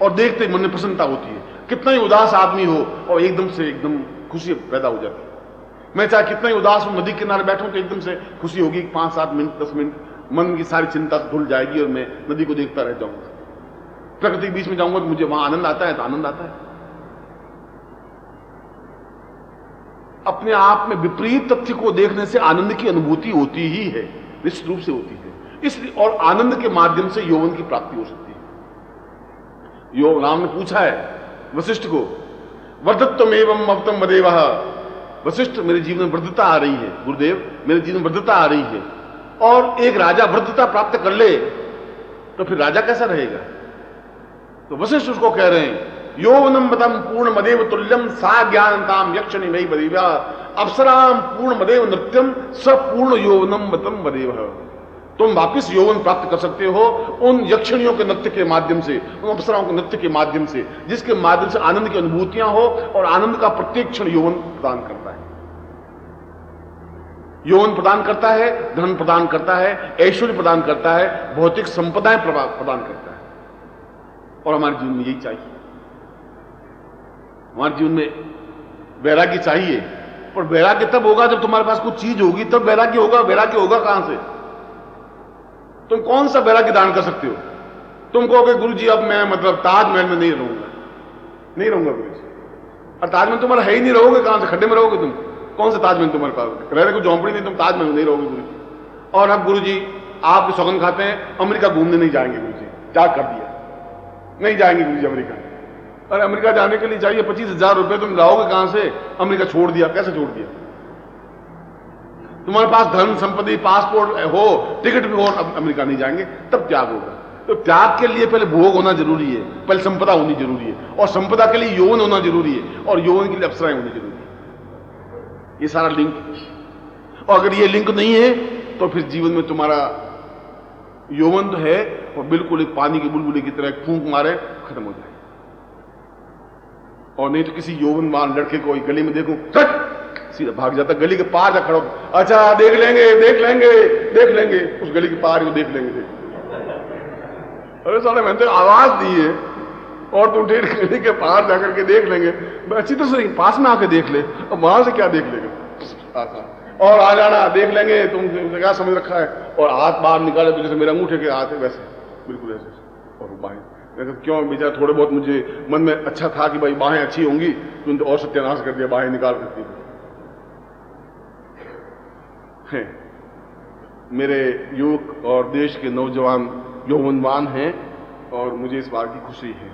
और देखते ही मन में प्रसन्नता होती है, कितना ही उदास आदमी हो और एकदम से एकदम खुशी पैदा हो जाती है। मैं चाहे कितना ही उदास हूं, नदी किनारे बैठूं तो एकदम से खुशी होगी, 5-7 मिनट 10 मिनट मन की सारी चिंता धुल जाएगी और मैं नदी को देखता रह जाऊंगा। प्रकृति के बीच में जाऊंगा तो मुझे वहां आनंद आता है, तो आनंद आता है। अपने आप में विपरीत तथ्य को देखने से आनंद की अनुभूति होती ही है, निश्चित रूप से होती है। इसलिए और आनंद के माध्यम से यौवन की प्राप्ति हो सकती है। राम ने पूछा है वशिष्ठ को, वर्धत्वम एवं अवतम वदेव। वशिष्ठ, मेरे जीवन में वृद्धता आ रही है, गुरुदेव मेरे जीवन में वृद्धता आ रही है, और एक राजा वृद्धता प्राप्त कर ले तो फिर राजा कैसा रहेगा? तो वशिष्ठ उसको कह रहे हैं, यौवनम मतम पूर्ण मदेव तुल्यम सा ज्ञानताम यक्षिणी मयि बदेव अप्सराम पूर्ण मदेव नृत्यम सपूर्ण यौवनम मतम बदेव। तुम वापिस यौवन प्राप्त कर सकते हो उन यक्षिणियों के नृत्य के माध्यम से, उन अप्सराओं के नृत्य के माध्यम से, जिसके माध्यम से आनंद की अनुभूतियां हो और आनंद का प्रत्येक क्षण यौवन प्रदान करता है। यौवन प्रदान करता है, धन प्रदान करता है, ऐश्वर्य प्रदान करता है, भौतिक संपदाएं प्रदान करता है। और हमारे जीवन में यही चाहिए। हमारे जीवन में वैराग्य चाहिए, और वैराग्य तब होगा जब तुम्हारे पास कुछ चीज होगी, तब वैराग्य होगा। वैराग्य होगा कहां से? तुम कौन सा वैराग्य दान कर सकते हो? तुम कहोगे गुरुजी अब मैं मतलब ताजमहल में नहीं रहूंगा, नहीं रहूंगा गुरुजी। और ताजमहल तुम्हारा है ही नहीं, रहोगे कहां से? खड्डे में रहोगे तुम। कौन सा ताजमहल तुम्हारे पास? रह रहे कोई झोंपड़ी नहीं, तुम ताजमहल में नहीं रहोगे गुरुजी। और अब गुरुजी आप सौगंध खाते हैं अमेरिका घूमने नहीं जाएंगे गुरुजी, त्याग कर दिया, नहीं जाएंगे गुरुजी अमेरिका। अरे अमेरिका जाने के लिए चाहिए 25,000 रुपए, तुम लाओगे कहां से? अमेरिका छोड़ दिया। कैसे छोड़ दिया? तुम्हारे पास धन संपत्ति पासपोर्ट हो, टिकट भी हो, अमेरिका नहीं जाएंगे, तब त्याग होगा। तो त्याग के लिए पहले भोग होना जरूरी है, पहले संपदा होनी जरूरी है, और संपदा के लिए यौवन होना जरूरी है, और यौवन के लिए अप्सराएं होनी जरूरी है। ये सारा लिंक, और अगर ये लिंक नहीं है तो फिर जीवन में तुम्हारा यौवन तो है और बिल्कुल एक पानी की बुलबुली की तरह फूंक मारे खत्म हो जाए। और नहीं तो किसी यौवनवान लड़के को गली में देखूं, सीधा भाग जाता, गली के पार जा खड़ा, अच्छा देख लेंगे देख लेंगे देख लेंगे, उस गली के पार ही देख लेंगे। अरे साले मैंने तो आवाज दी है और तुम ठेठ गली के पार जाकर के देख लेंगे। अच्छी तरह से पास में आके देख ले, अब वहां से क्या देख लेंगे? और आ जाना देख लेंगे, तुम क्या समझ रखा है? और हाथ बाहर निकाले तो जैसे मेरे अंगूठे के हाथ है वैसे, बिल्कुल ऐसे। और बाहें क्यों बेचारा, थोड़े बहुत मुझे मन में अच्छा था कि भाई बाहें अच्छी होंगी, तुमने तो और सत्यानाश कर दिया, बाहें निकाल करती है। मेरे युवक और देश के नौजवान यौवनवान हैं और मुझे इस बात की खुशी है।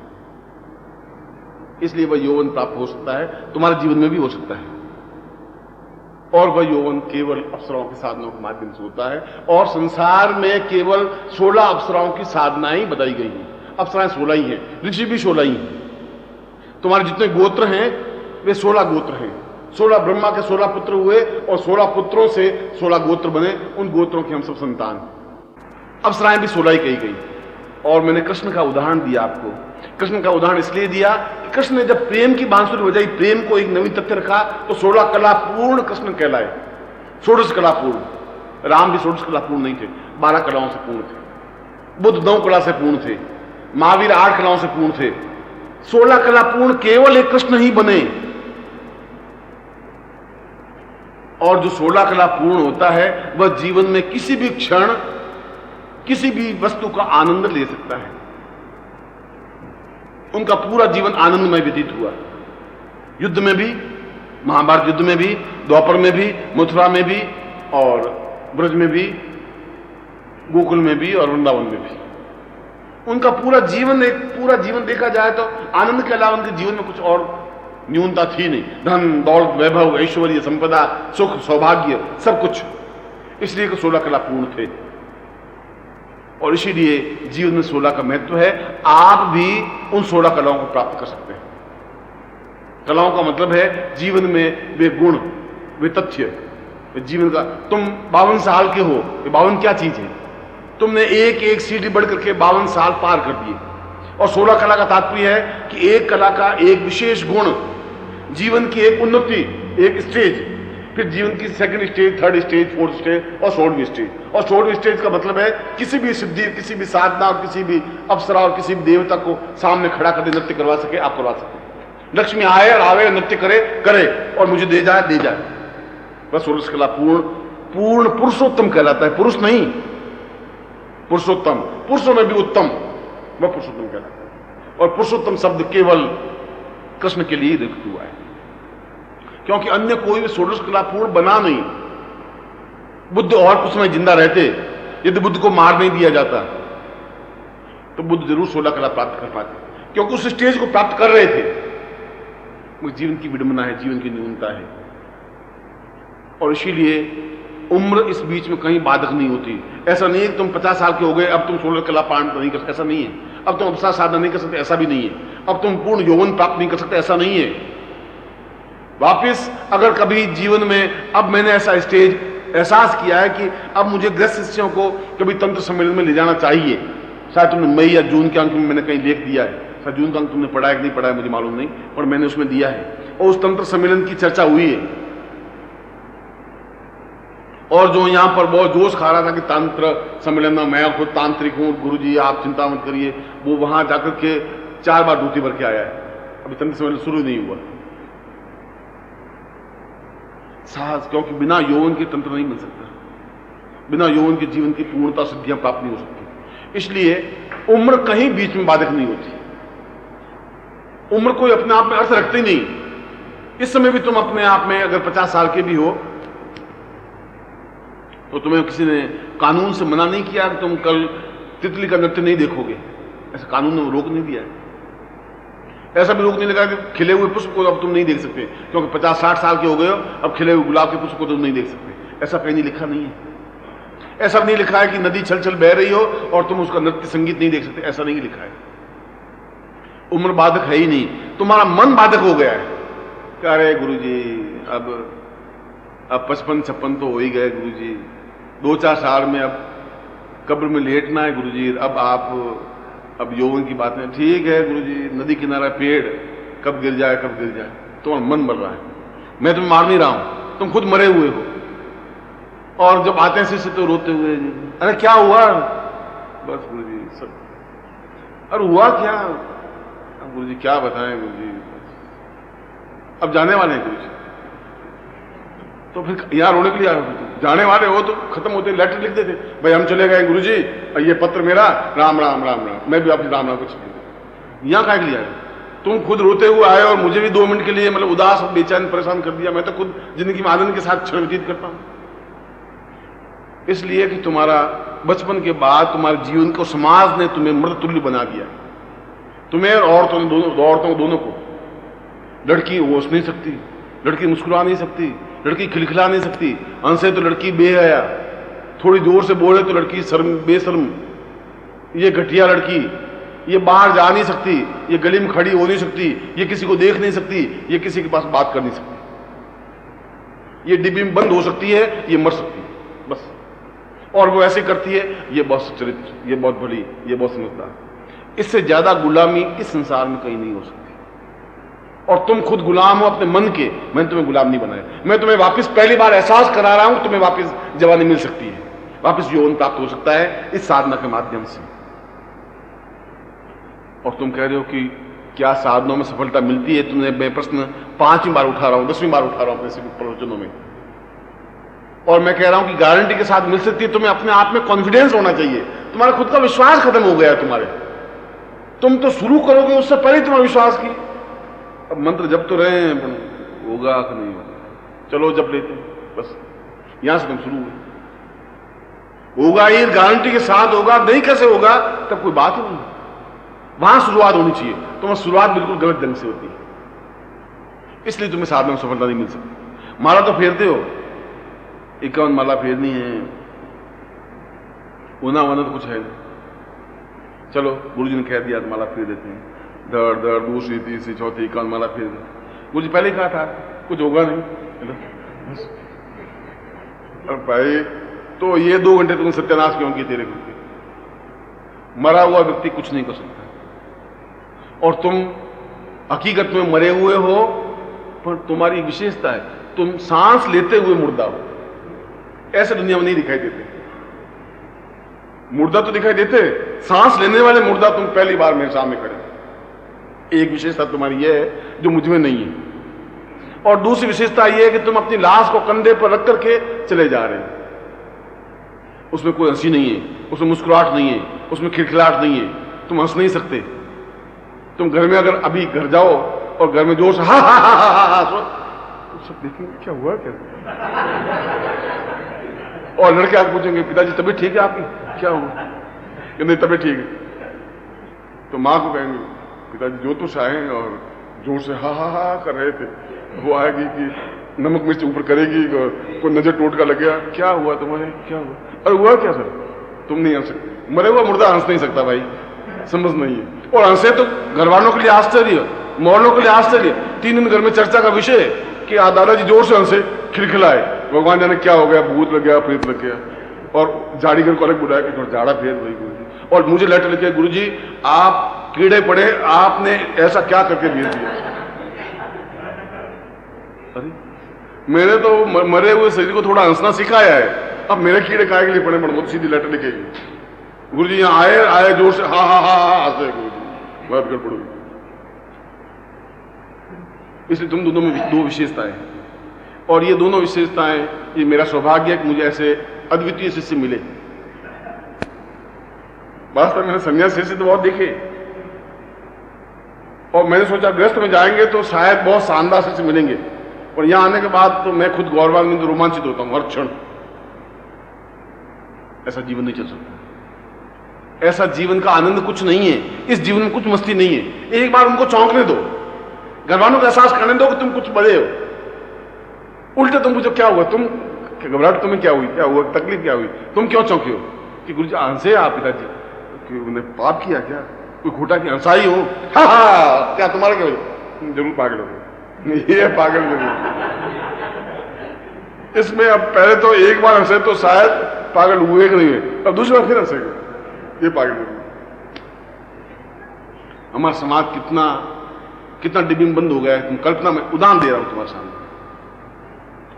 इसलिए वह यौवन प्राप्त हो सकता है, तुम्हारे जीवन में भी हो सकता है। और वह यौवन केवल अप्सराओं की साधनाओं के माध्यम से होता है। और संसार में केवल 16 अप्सराओं की साधनाएं बताई गई हैं। अप्सराएं 16 ही हैं, ऋषि भी 16 ही हैं। तुम्हारे जितने गोत्र हैं वे 16 गोत्र हैं। 16 ब्रह्मा के 16 पुत्र हुए और 16 पुत्रों से 16 गोत्र बने। उन गोत्रों के हम सब संतान। अप्सराएं भी 16 ही कही गई। और मैंने कृष्ण का उदाहरण दिया आपको। कृष्ण का उदाहरण इसलिए दिया कि कृष्ण ने जब प्रेम की बांसुरी बजाई, प्रेम को एक नवीन तथ्य रखा, तो 16 कला पूर्ण कृष्ण कहलाए। 16 कला पूर्ण। राम भी 16 कला पूर्ण नहीं थे, 12 कलाओं से पूर्ण थे। बुद्ध 9 कला से पूर्ण थे। महावीर 8 कलाओं से पूर्ण थे। 16 कला पूर्ण केवल एक कृष्ण ही बने। और जो 16 कला पूर्ण होता है वह जीवन में किसी भी क्षण किसी भी वस्तु का आनंद ले सकता है। उनका पूरा जीवन आनंदमय व्यतीत हुआ। युद्ध में भी, महाभारत युद्ध में भी, द्वापर में भी, मथुरा में भी, और ब्रज में भी, गोकुल में भी और वृंदावन में भी। उनका पूरा जीवन, एक पूरा जीवन देखा जाए तो आनंद के अलावा उनके जीवन में कुछ और न्यूनता थी नहीं। धन, दौलत, वैभव, ऐश्वर्य, संपदा, सुख, सौभाग्य, सब कुछ। इसलिए 16 कला पूर्ण थे। और इसीलिए जीवन में 16 का महत्व है। आप भी उन 16 कलाओं को प्राप्त कर सकते हैं। कलाओं का मतलब है जीवन में वे गुण, वे तथ्य, वे जीवन का। तुम 52 साल के हो, ये 52 क्या चीज है? तुमने एक एक सीढ़ी बढ़ करके 52 साल पार कर दिए। और 16 कला का तात्पर्य है कि एक कला का एक विशेष गुण, जीवन की एक उन्नति, एक स्टेज, फिर जीवन की second stage, third stage, fourth stage और 16वीं स्टेज। और 16वीं स्टेज का मतलब है किसी भी सिद्धि, किसी भी साधना और किसी भी अप्सरा और किसी भी देवता को सामने खड़ा कर दे, नृत्य करवा सके, आप करवा सके। लक्ष्मी आए और आवे, नृत्य करे करे और मुझे दे जाए दे जाए। बस 16 कला पूर्ण पुरुषोत्तम कहलाता है। पुरुष नहीं, पुरुषोत्तम, पुरुषों में भी उत्तम, वह पुरुषोत्तम कहलाता है। और पुरुषोत्तम शब्द केवल कृष्ण के लिए रिक्त हुआ है, क्योंकि अन्य कोई भी 16 कला पूर्ण बना नहीं। बुद्ध और कुछ समय जिंदा रहते, यदि बुद्ध को मार नहीं दिया जाता तो बुद्ध जरूर 16 कला प्राप्त कर पाते, क्योंकि उस स्टेज को प्राप्त कर रहे थे। वो जीवन की विडंबना है, जीवन की न्यूनता है। और इसीलिए उम्र इस बीच में कहीं बाधक नहीं होती। ऐसा नहीं है कि तुम 50 साल के हो गए अब तुम 16 कला प्राप्त नहीं कर सकते, ऐसा नहीं है। अब तुम अवसर साधना नहीं कर सकते, ऐसा भी नहीं है। अब तुम पूर्ण यौवन प्राप्त नहीं कर सकते, ऐसा नहीं है। वापिस अगर कभी जीवन में, अब मैंने ऐसा स्टेज एहसास किया है कि अब मुझे गृहस्थ शिष्यों को कभी तंत्र सम्मेलन में ले जाना चाहिए। शायद तुमने मई या जून के अंक में मैंने कहीं लेख दिया है, शायद जून का अंक तुमने पढ़ा है कि नहीं पढ़ा है मुझे मालूम नहीं, और मैंने उसमें दिया है। और उस तंत्र सम्मेलन की चर्चा हुई है। और जो यहां पर बहुत जोश खा रहा था कि तंत्र सम्मेलन में मैं खुद तांत्रिक हूं, गुरुजी आप चिंता मत करिए, वो वहां जाकर के 4 बार ड्यूटी भर के आया है। अभी तंत्र सम्मेलन शुरू नहीं हुआ। साहस, क्योंकि बिना यौवन के तंत्र नहीं मिल सकता, बिना यौवन के जीवन की पूर्णता सिद्धियां प्राप्त नहीं हो सकती। इसलिए उम्र कहीं बीच में बाधक नहीं होती। उम्र कोई अपने आप में अर्थ रखती नहीं। इस समय भी तुम अपने आप में अगर 50 साल के भी हो तो तुम्हें किसी ने कानून से मना नहीं किया कि तुम कल तितली का नृत्य नहीं देखोगे, ऐसा कानून ने रोक नहीं दिया है। ऐसा भी रोक नहीं लगा कि खिले हुए पुष्प को अब तुम नहीं देख सकते, क्योंकि 50-60 साल के हो गए हो, अब खिले हुए गुलाब के पुष्प को तुम नहीं देख सकते। ऐसा कहीं नहीं लिखा नहीं है। ऐसा नहीं लिखा है कि नदी छल छल बह रही हो और तुम उसका नृत्य संगीत नहीं देख सकते, ऐसा नहीं लिखा है। उम्र बाधक है ही नहीं, तुम्हारा मन बाधक हो गया है कि अरे गुरुजी अब 55-56 तो हो ही गए गुरुजी, 2-4 साल में अब कब्र में लेटना है गुरुजी, अब आप अब यौवन की बात है। ठीक है गुरुजी, नदी किनारा पेड़ कब गिर जाए कब गिर जाए, तुम्हारा मन मर रहा है। मैं तुम्हें मार नहीं रहा हूं, तुम खुद मरे हुए हो। और जब आते हैं शिष्य तो रोते हुए, अरे क्या हुआ? बस गुरुजी सब, अरे हुआ क्या? अब गुरुजी क्या बताएं गुरुजी, अब जाने वाले हैं गुरुजी। तो फिर यहां रोने के लिए जाने वाले हो तो खत्म होते लेटर लिख देते, भाई हम चले गए गुरुजी, ये पत्र मेरा, राम राम राम राम, मैं भी आपकी राम राम कुछ नहीं। यहां क्या के लिए आए? तुम खुद रोते हुए आए और मुझे भी 2 मिनट के लिए मतलब उदास बेचैन परेशान कर दिया। मैं तो खुद जिंदगी में आनंद के साथ क्षण व्यतीत करता हूं, इसलिए कि तुम्हारा बचपन के बाद तुम्हारे जीवन को समाज ने तुम्हें मृत तुल्य बना दिया। तुम्हें और औरतों दोनों को। लड़की होश नहीं सकती, लड़की मुस्कुरा नहीं सकती, लड़की खिलखिला नहीं सकती, हंसे तो लड़की बेहया, थोड़ी जोर से बोले तो लड़की शर्म बेशर्म, ये घटिया लड़की, ये बाहर जा नहीं सकती, ये गली में खड़ी हो नहीं सकती, ये किसी को देख नहीं सकती, ये किसी के पास बात कर नहीं सकती, ये डिब्बी में बंद हो सकती है, ये मर सकती है। बस और वो ऐसे करती है, ये बहुत चरित्र, ये बहुत भली, ये बहुत समझदार। इससे ज्यादा गुलामी इस संसार में कहीं नहीं हो सकती। और तुम खुद गुलाम हो अपने मन के। मैंने तुम्हें गुलाम नहीं बनाया, मैं तुम्हें वापस पहली बार एहसास करा रहा हूं, तुम्हें वापस जवानी मिल सकती है, वापस यौवन प्राप्त हो सकता है इस साधना के माध्यम से। और तुम कह रहे हो कि क्या साधनों में सफलता मिलती है? तुमने मैं प्रश्न 5वीं बार उठा रहा हूं, 10वीं बार उठा रहा हूं अपने प्रवचनों में, और मैं कह रहा हूं कि गारंटी के साथ मिल सकती है। तुम्हें अपने आप में कॉन्फिडेंस होना चाहिए, तुम्हारा खुद का विश्वास खत्म हो गया तुम्हारे। तुम तो शुरू करोगे उससे पहले तुम्हारा विश्वास की। अब मंत्र जब तो रहे हैं, होगा कि नहीं होगा, चलो जब लेते बस, यहां से तुम शुरू हुए। होगा ये गारंटी के साथ होगा, नहीं कैसे होगा तब कोई बात ही नहीं। वहां शुरुआत होनी चाहिए, तुम्हारी शुरुआत बिल्कुल गलत ढंग से होती है, इसलिए तुम्हें साधना में सफलता नहीं मिल सकती। माला तो फेरते हो, 51 माला फेरनी है, ऊना वना तो कुछ है नहीं। चलो गुरुजी ने कह दिया तो माला फेर देते हैं, धड़ धड़ दूसरी तीसरी चौथी 51 माला फेर दी। गुरुजी पहले ही कहा था कुछ होगा नहीं। और भाई तो ये 2 घंटे तुमने सत्यानाश क्यों किए तेरे गुरु के? मरा हुआ व्यक्ति कुछ नहीं कर सकता, और तुम हकीकत में मरे हुए हो, पर तुम्हारी विशेषता है तुम सांस लेते हुए मुर्दा हो। ऐसे दुनिया में नहीं दिखाई देते। मुर्दा तो दिखाई देते, सांस लेने वाले मुर्दा तुम पहली बार मेरे सामने खड़े। एक विशेषता तुम्हारी यह है जो मुझ में नहीं है, और दूसरी विशेषता यह है कि तुम अपनी लाश को कंधे पर रख करके चले जा रहे हैं। उसमें कोई हंसी नहीं है, उसमें मुस्कुराहट नहीं है, उसमें खिलखिलाहट नहीं है, तुम हंस नहीं सकते। तुम घर में अगर अभी घर जाओ और घर में जोर से हा हा हा हा हा तो सब देखेंगे क्या हुआ क्या, और लड़के आके पूछेंगे पिताजी तबीयत ठीक है आपकी, क्या हुआ? नहीं तबीयत ठीक है। तो माँ को कहेंगे पिताजी जो तो आए और जोर से हा हा हा कर रहे थे, वो आएगी कि नमक मिर्च ऊपर करेगी और कोई नजर टोटका लग गया, क्या हुआ तुम्हारे, क्या हुआ? अरे हुआ क्या सर? तुम नहीं हंस सकते, मरे हुआ मुर्दा हंस नहीं सकता भाई, समझ नहीं है। और हंसे तो घर वालों के लिए आश्चर्य, मोहल्लों के लिए आश्चर्य। 3 दिन घर में चर्चा का विषय कि दादाजी जोर से हंसे, खिलखिलाए, भगवान जाने क्या हो गया, भूत लग गया, प्रेत लग गया, और झाड़ीगर को अलग बुलाया कि झाड़ा फेर वही गुरुजी। और मुझे लेटर लिखे गुरुजी आप कीड़े पड़े, आपने ऐसा क्या करके भेज दिया? अरे मैंने तो मरे हुए शरीर को थोड़ा हंसना सिखाया है, अब मेरे कीड़े काय के लिए पड़े? मुझे सीधी लेटर लिखेगी गुरुजी यहां आए जोर से हा हा हा हा हंसे गुरुजी, बात कर पड़ोगी। इसलिए तुम दोनों में 2 विशेषताएं हैं, और ये दोनों विशेषताएं, ये मेरा सौभाग्य है कि मुझे ऐसे अद्वितीय शिष्य मिले। वास्तव में मैंने सन्यासी शिष्य तो बहुत देखे, और मैंने सोचा गृहस्थ में जाएंगे तो शायद बहुत शानदार शिष्य मिलेंगे, और यहां आने के बाद तो मैं खुद गौरवान्वित रोमांचित होता हूं हर क्षण। ऐसा जीवन नहीं चल सकता, ऐसा जीवन का आनंद कुछ नहीं है, इस जीवन में कुछ मस्ती नहीं है। एक बार उनको चौंकने दो, घरवालों को एहसास करने दो कि तुम कुछ बड़े हो। उल्टे तुम पूछो क्या हुआ, तुम घबराहट तुम्हें क्या हुई, क्या हुआ, तकलीफ क्या हुई, तुम क्यों चौंके हो? कि गुरुजी हंसे आप पिताजी, कि उन्होंने पाप किया क्या, कोई खोटा की हंसाई हो? हा हा क्या तुम्हारा क्या हुआ? जरूर पागल हो गए, ये पागल जरूर। इसमें अब पहले तो एक बार हंसे तो शायद पागल हुए कि नहीं हुए, अब दूसरी बार फिर हंसेगा, ये पागल जरूर। हमारा समाज कितना डिबिंग बंद हो गया है। तुम कल्पना में उदाहरण दे रहा हूं तुम्हारे सामने,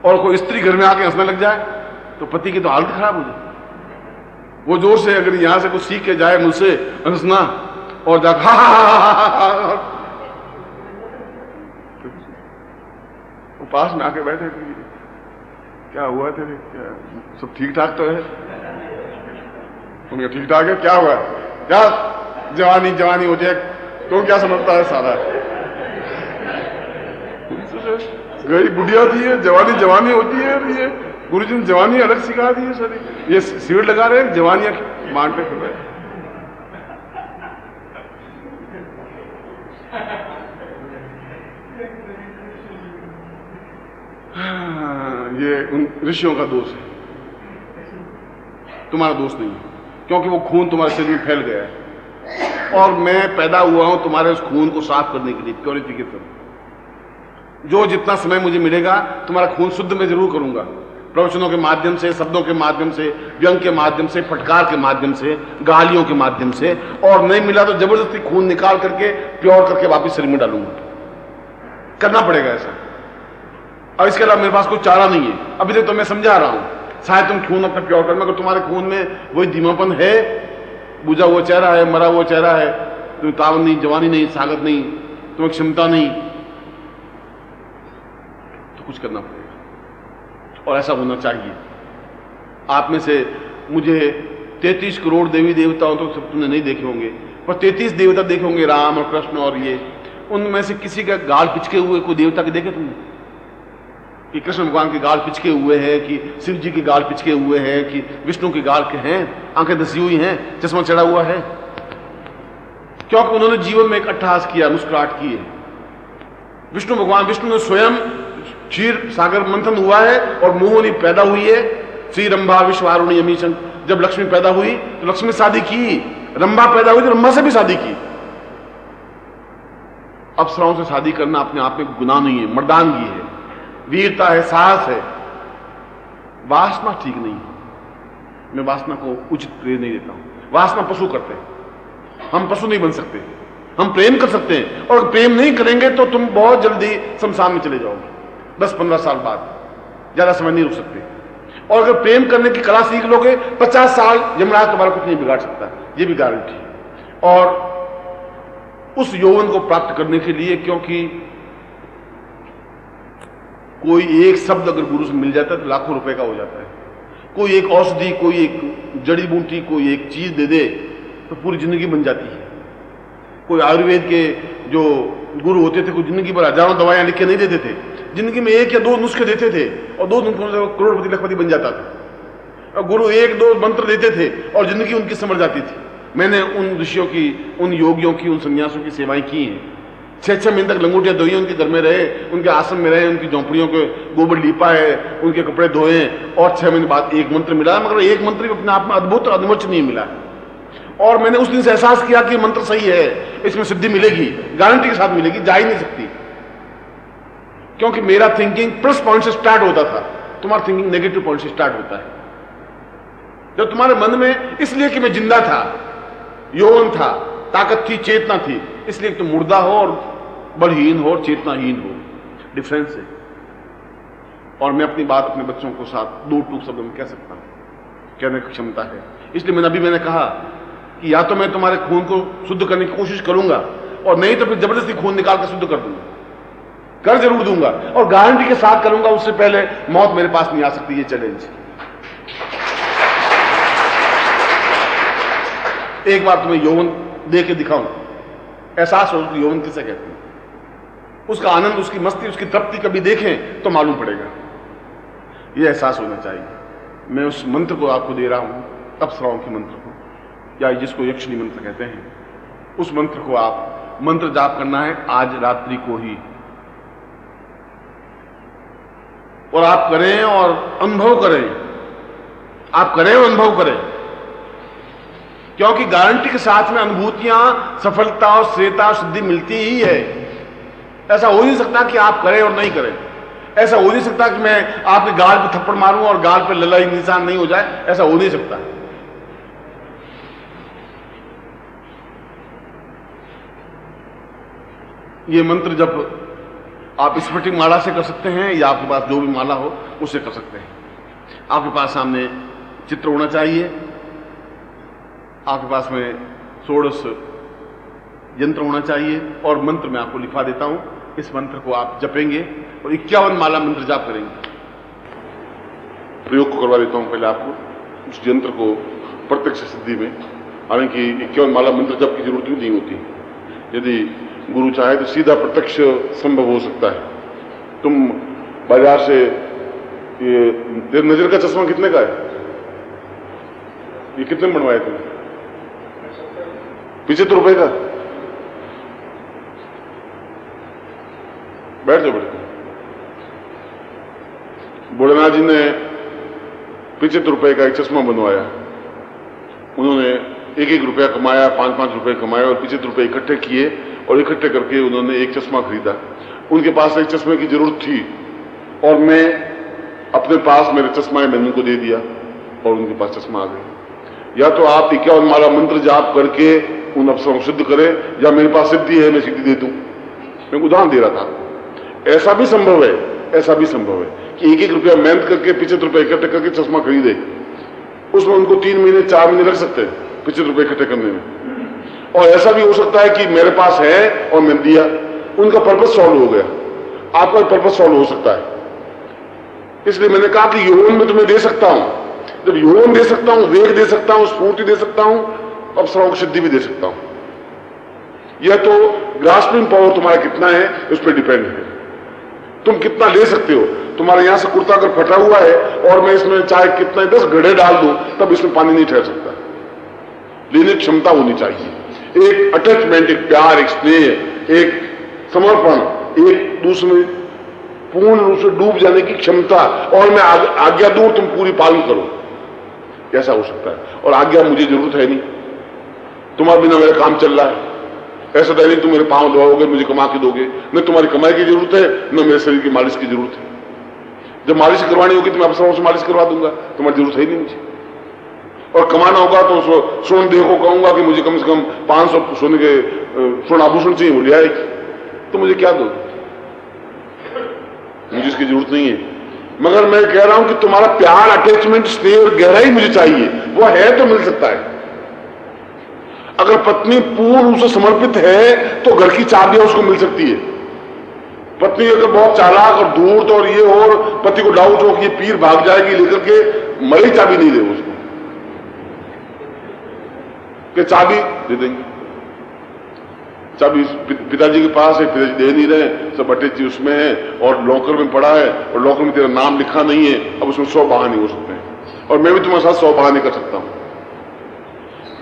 और कोई स्त्री घर में आके हंसने लग जाए तो पति की तो हालत खराब हो जाए। वो जोर से अगर यहां से कुछ सीख के जाए मुझसे हंसना, और जाकर हा हा हा, वो पास में आके बैठे कि क्या हुआ तेरे, क्या सब ठीक ठाक तो है? तुम ठीक ठाक है, क्या हुआ, क्या जवानी हो जाए, तुम क्या समझता है सारा? गई बुढ़िया थी है, जवानी होती है। ये गुरुजी ने जवानी अलग सिखा दी है सर, ये शिविर लगा रहे हैं जवानियां बांटने फिर रहे। ये उन ऋषियों का दोष है, तुम्हारा दोष नहीं है, क्योंकि वो खून तुम्हारे शरीर में फैल गया है, और मैं पैदा हुआ हूं तुम्हारे उस खून को साफ करने के लिए, प्योरिफिकेशन। जो जितना समय मुझे मिलेगा तुम्हारा खून शुद्ध मैं जरूर करूंगा, प्रवचनों के माध्यम से, शब्दों के माध्यम से, व्यंग के माध्यम से, फटकार के माध्यम से, गालियों के माध्यम से, और नहीं मिला तो जबरदस्ती खून निकाल करके प्योर करके वापस शरीर में डालूंगा। करना पड़ेगा ऐसा, और इसके अलावा मेरे पास कोई चारा नहीं है। अभी तक तो मैं समझा रहा हूं, शायद तुम खून अपना प्योर कर, मगर तुम्हारे खून में वही धीमापन है, बुझा हुआ चेहरा है, मरा हुआ चेहरा है, तुम्हें ताकत नहीं, जवानी नहीं, ताकत नहीं, तुम्हें क्षमता नहीं, तो कुछ करना पड़ेगा। और ऐसा होना चाहिए। आप में से मुझे 33 करोड़ देवी देवताओं तो सब तुमने नहीं देखे होंगे, पर 33 देवता देखे होंगे, राम और कृष्ण और ये, उनमें से किसी का गाल पिचके हुए कोई देवता के देखे तुमने? कि कृष्ण भगवान के गाल पिचके हुए हैं, कि शिव जी के गाल पिचके हुए हैं, कि विष्णु के गाल के हैं, आंखें धसी हुई हैं, चश्मा चढ़ा हुआ है? क्योंकि उन्होंने जीवन में एक अट्टहास किया, मुस्कुराहट की है। विष्णु ने स्वयं क्षीर सागर मंथन हुआ है और मोहिनी पैदा हुई है, श्री रंभा विश्वारुणी अमीशन। जब लक्ष्मी पैदा हुई तो लक्ष्मी से शादी की, रंभा पैदा हुई तो रंभा से भी शादी की। अप्सराओं से शादी करना अपने आप में गुनाह नहीं है, मर्दानगी है, वीरता है, साहस है। वासना ठीक नहीं है, मैं वासना को उचित प्रेम नहीं देता हूं। वासना पशु करते हैं, हम पशु नहीं बन सकते। हम प्रेम कर सकते हैं, और प्रेम नहीं करेंगे तो तुम बहुत जल्दी शमशान में चले जाओगे, 10-15 साल बाद, ज्यादा समय नहीं रुक सकते। और अगर प्रेम करने की कला सीख लोगे, 50 साल यमराज तुम्हारा कुछ नहीं बिगाड़ सकता, ये भी गारंटी है। और उस यौवन को प्राप्त करने के लिए, क्योंकि कोई एक शब्द अगर गुरु से मिल जाता है तो लाखों रुपए का हो जाता है। कोई एक औषधि, कोई एक जड़ी बूटी, कोई एक चीज दे दे तो पूरी जिंदगी बन जाती है। कोई आयुर्वेद के जो गुरु होते थे, कोई जिंदगी भर हजारों दवाइयां लिख के नहीं देते थे, जिंदगी में 1 या 2 नुस्खे देते थे, और 2 नुस्खों से करोड़पति लखपति बन जाता था। और गुरु 1-2 मंत्र देते थे और जिंदगी उनकी समझ जाती थी। मैंने उन ऋषियों की, उन योगियों की, उन सन्यासियों की सेवाएं की हैं। 6-6 महीने तक लंगोटियां धोई, उनके घर में रहे, उनके आश्रम में रहे, उनकी झोंपड़ियों के गोबर लीपा है, उनके कपड़े धोए, और 6 महीने बाद एक मंत्र मिला, मगर एक मंत्र भी अपने आप में अद्भुत अद्भुत नहीं मिला। और मैंने उस दिन से एहसास किया कि मंत्र सही है, इसमें सिद्धि मिलेगी, गारंटी के साथ मिलेगी, जा ही नहीं सकती। क्योंकि मेरा थिंकिंग प्लस पॉइंट से स्टार्ट होता था, तुम्हारा थिंकिंग नेगेटिव पॉइंट से स्टार्ट होता है। जब तुम्हारे मन में, इसलिए कि मैं जिंदा था, यौवन था, ताकत थी, चेतना थी, इसलिए तुम मुर्दा हो और बलहीन हो और चेतनाहीन हो, डिफरेंस है। और मैं अपनी बात अपने बच्चों को साथ 2 टूक शब्दों में कह सकता हूं, कहने की क्षमता है। इसलिए मैंने कहा कि या तो मैं तुम्हारे खून को शुद्ध करने की कोशिश करूंगा, और नहीं तो फिर जबरदस्ती खून निकाल कर शुद्ध कर दूंगा, कर जरूर दूंगा, और गारंटी के साथ करूंगा, उससे पहले मौत मेरे पास नहीं आ सकती। ये चैलेंज एक बार तुम्हें यौवन दे के दिखाऊं, एहसास हो कि यौवन किसे कहते हैं, उसका आनंद, उसकी मस्ती, उसकी तृप्ति कभी देखें तो मालूम पड़ेगा। यह एहसास होना चाहिए। मैं उस मंत्र को आपको दे रहा हूं, अप्सराओं के मंत्र को, या जिसको यक्षिणी मंत्र कहते हैं, उस मंत्र को आप मंत्र जाप करना है आज रात्रि को ही, और आप करें और अनुभव करें, आप करें और अनुभव करें, क्योंकि गारंटी के साथ में अनुभूतियां, सफलता और श्रेयता और सिद्धि मिलती ही है। ऐसा हो नहीं सकता कि आप करें और नहीं करें। ऐसा हो नहीं सकता कि मैं आपके गाल पे थप्पड़ मारूं और गाल पे ललाई निशान नहीं हो जाए, ऐसा हो नहीं सकता। ये मंत्र जब आप स्फटिक माला से कर सकते हैं, या आपके पास जो भी माला हो उससे कर सकते हैं। आपके पास सामने चित्र होना चाहिए, आपके पास में 16 यंत्र होना चाहिए, और मंत्र मैं आपको लिखवा देता हूं। इस मंत्र को आप जपेंगे और 51 माला मंत्र जाप करेंगे। प्रयोग को करवा देता हूं पहले आपको उस यंत्र को प्रत्यक्ष सिद्धि में। हालांकि 51 माला मंत्र जप की जरूरत नहीं होती, यदि गुरु चाहे तो सीधा प्रत्यक्ष संभव हो सकता है। तुम बाजार से, ये तेरे नजर का चश्मा कितने का है? ये कितने में बनवाया तुमने? 75 रुपए का। बैठ जाओ बेटे। भोलेनाथ जी ने 75 रुपए का एक चश्मा बनवाया। उन्होंने 1-1 रुपया कमाया, 5-5 रुपए कमाए, और 75 रुपए इकट्ठे किए, और इकट्ठे करके उन्होंने एक चश्मा खरीदा। उनके पास एक चश्मे की जरूरत थी, और मैं अपने पास मेरे चश्मा है, मैंने उनको दे दिया और उनके पास चश्मा आ गया। या तो आप 51 माला मंत्र जाप करके उन अफसरों को सिद्ध करें, या मेरे पास सिद्धि है मैं सिद्धि दे दूं। मैं उदाहरण दे रहा था। ऐसा भी संभव है, ऐसा भी संभव है कि 1-1 रुपया मेहनत करके 75 रुपए इकट्ठे करके चश्मा खरीदे, उसमें उनको 3 महीने 4 महीने लग सकते हैं 75 रुपए इकट्ठे करने में। और ऐसा भी हो सकता है कि मेरे पास है और मैंने दिया, उनका पर्पस सॉल्व हो गया, आपका पर्पस सॉल्व हो सकता है। इसलिए मैंने कहा कि यौवन में तुम्हें दे सकता हूं, जब यौवन दे सकता हूं, वेग दे सकता हूं, स्फूर्ति दे सकता हूं, अवसरों की सिद्धि भी दे सकता हूं। यह तो ग्रास्पिंग पावर तुम्हारा कितना है उस पर डिपेंड है, तुम कितना ले सकते हो। तुम्हारे यहां से कुर्ता अगर फटा हुआ है और मैं इसमें चाहे कितना 10 घड़े डाल दूं तब इसमें पानी नहीं ठहर सकता। लेने की क्षमता होनी चाहिए, एक अटैचमेंट, एक प्यार, एक स्नेह, एक समर्पण, एक दूसरे में पूर्ण रूप से डूब जाने की क्षमता, और मैं आज्ञा दूं तुम पूरी पालन करो, ऐसा हो सकता है। और आज्ञा मुझे जरूरत है नहीं, तुम्हारे बिना मेरा काम चल रहा है, ऐसा तो नहीं तुम मेरे पांव दबाओगे मुझे कमा के दोगे, न तुम्हारी कमाई की जरूरत है न मेरे शरीर की मालिश की जरूरत है। जब मालिश करवानी होगी तो मैं अफसरों से मालिश करवा दूंगा, तुम्हारी जरूरत है ही नहीं मुझे। और कमाना होगा तो स्वर्ण देह को कहूंगा कि मुझे कम से कम 500 सोने के स्वर्ण आभूषण चाहिए, वो ले आएगी, तो मुझे क्या दो, मुझे इसकी जरूरत नहीं है। मगर मैं कह रहा हूं कि तुम्हारा प्यार, अटैचमेंट, स्नेह और गहराई मुझे चाहिए, वो है तो मिल सकता है। अगर पत्नी पूर्ण रूप से समर्पित है तो घर की चाबियां उसको मिल सकती है। पत्नी अगर बहुत चालाक और धूर्त और ये और पति को डाउट हो कि ये पीर भाग जाएगी लेकर के, मरी चाबी नहीं दे उसको, कि चाबी दे देंगे, चाबी पिताजी के पास है, पिताजी दे नहीं रहे, सब अटैची उसमें है और लॉकर में पड़ा है, और लॉकर में तेरा नाम लिखा नहीं है, अब उसमें 100 बहाने हो सकते हैं, और मैं भी तुम्हारे साथ 100 बहाने कर सकता हूं।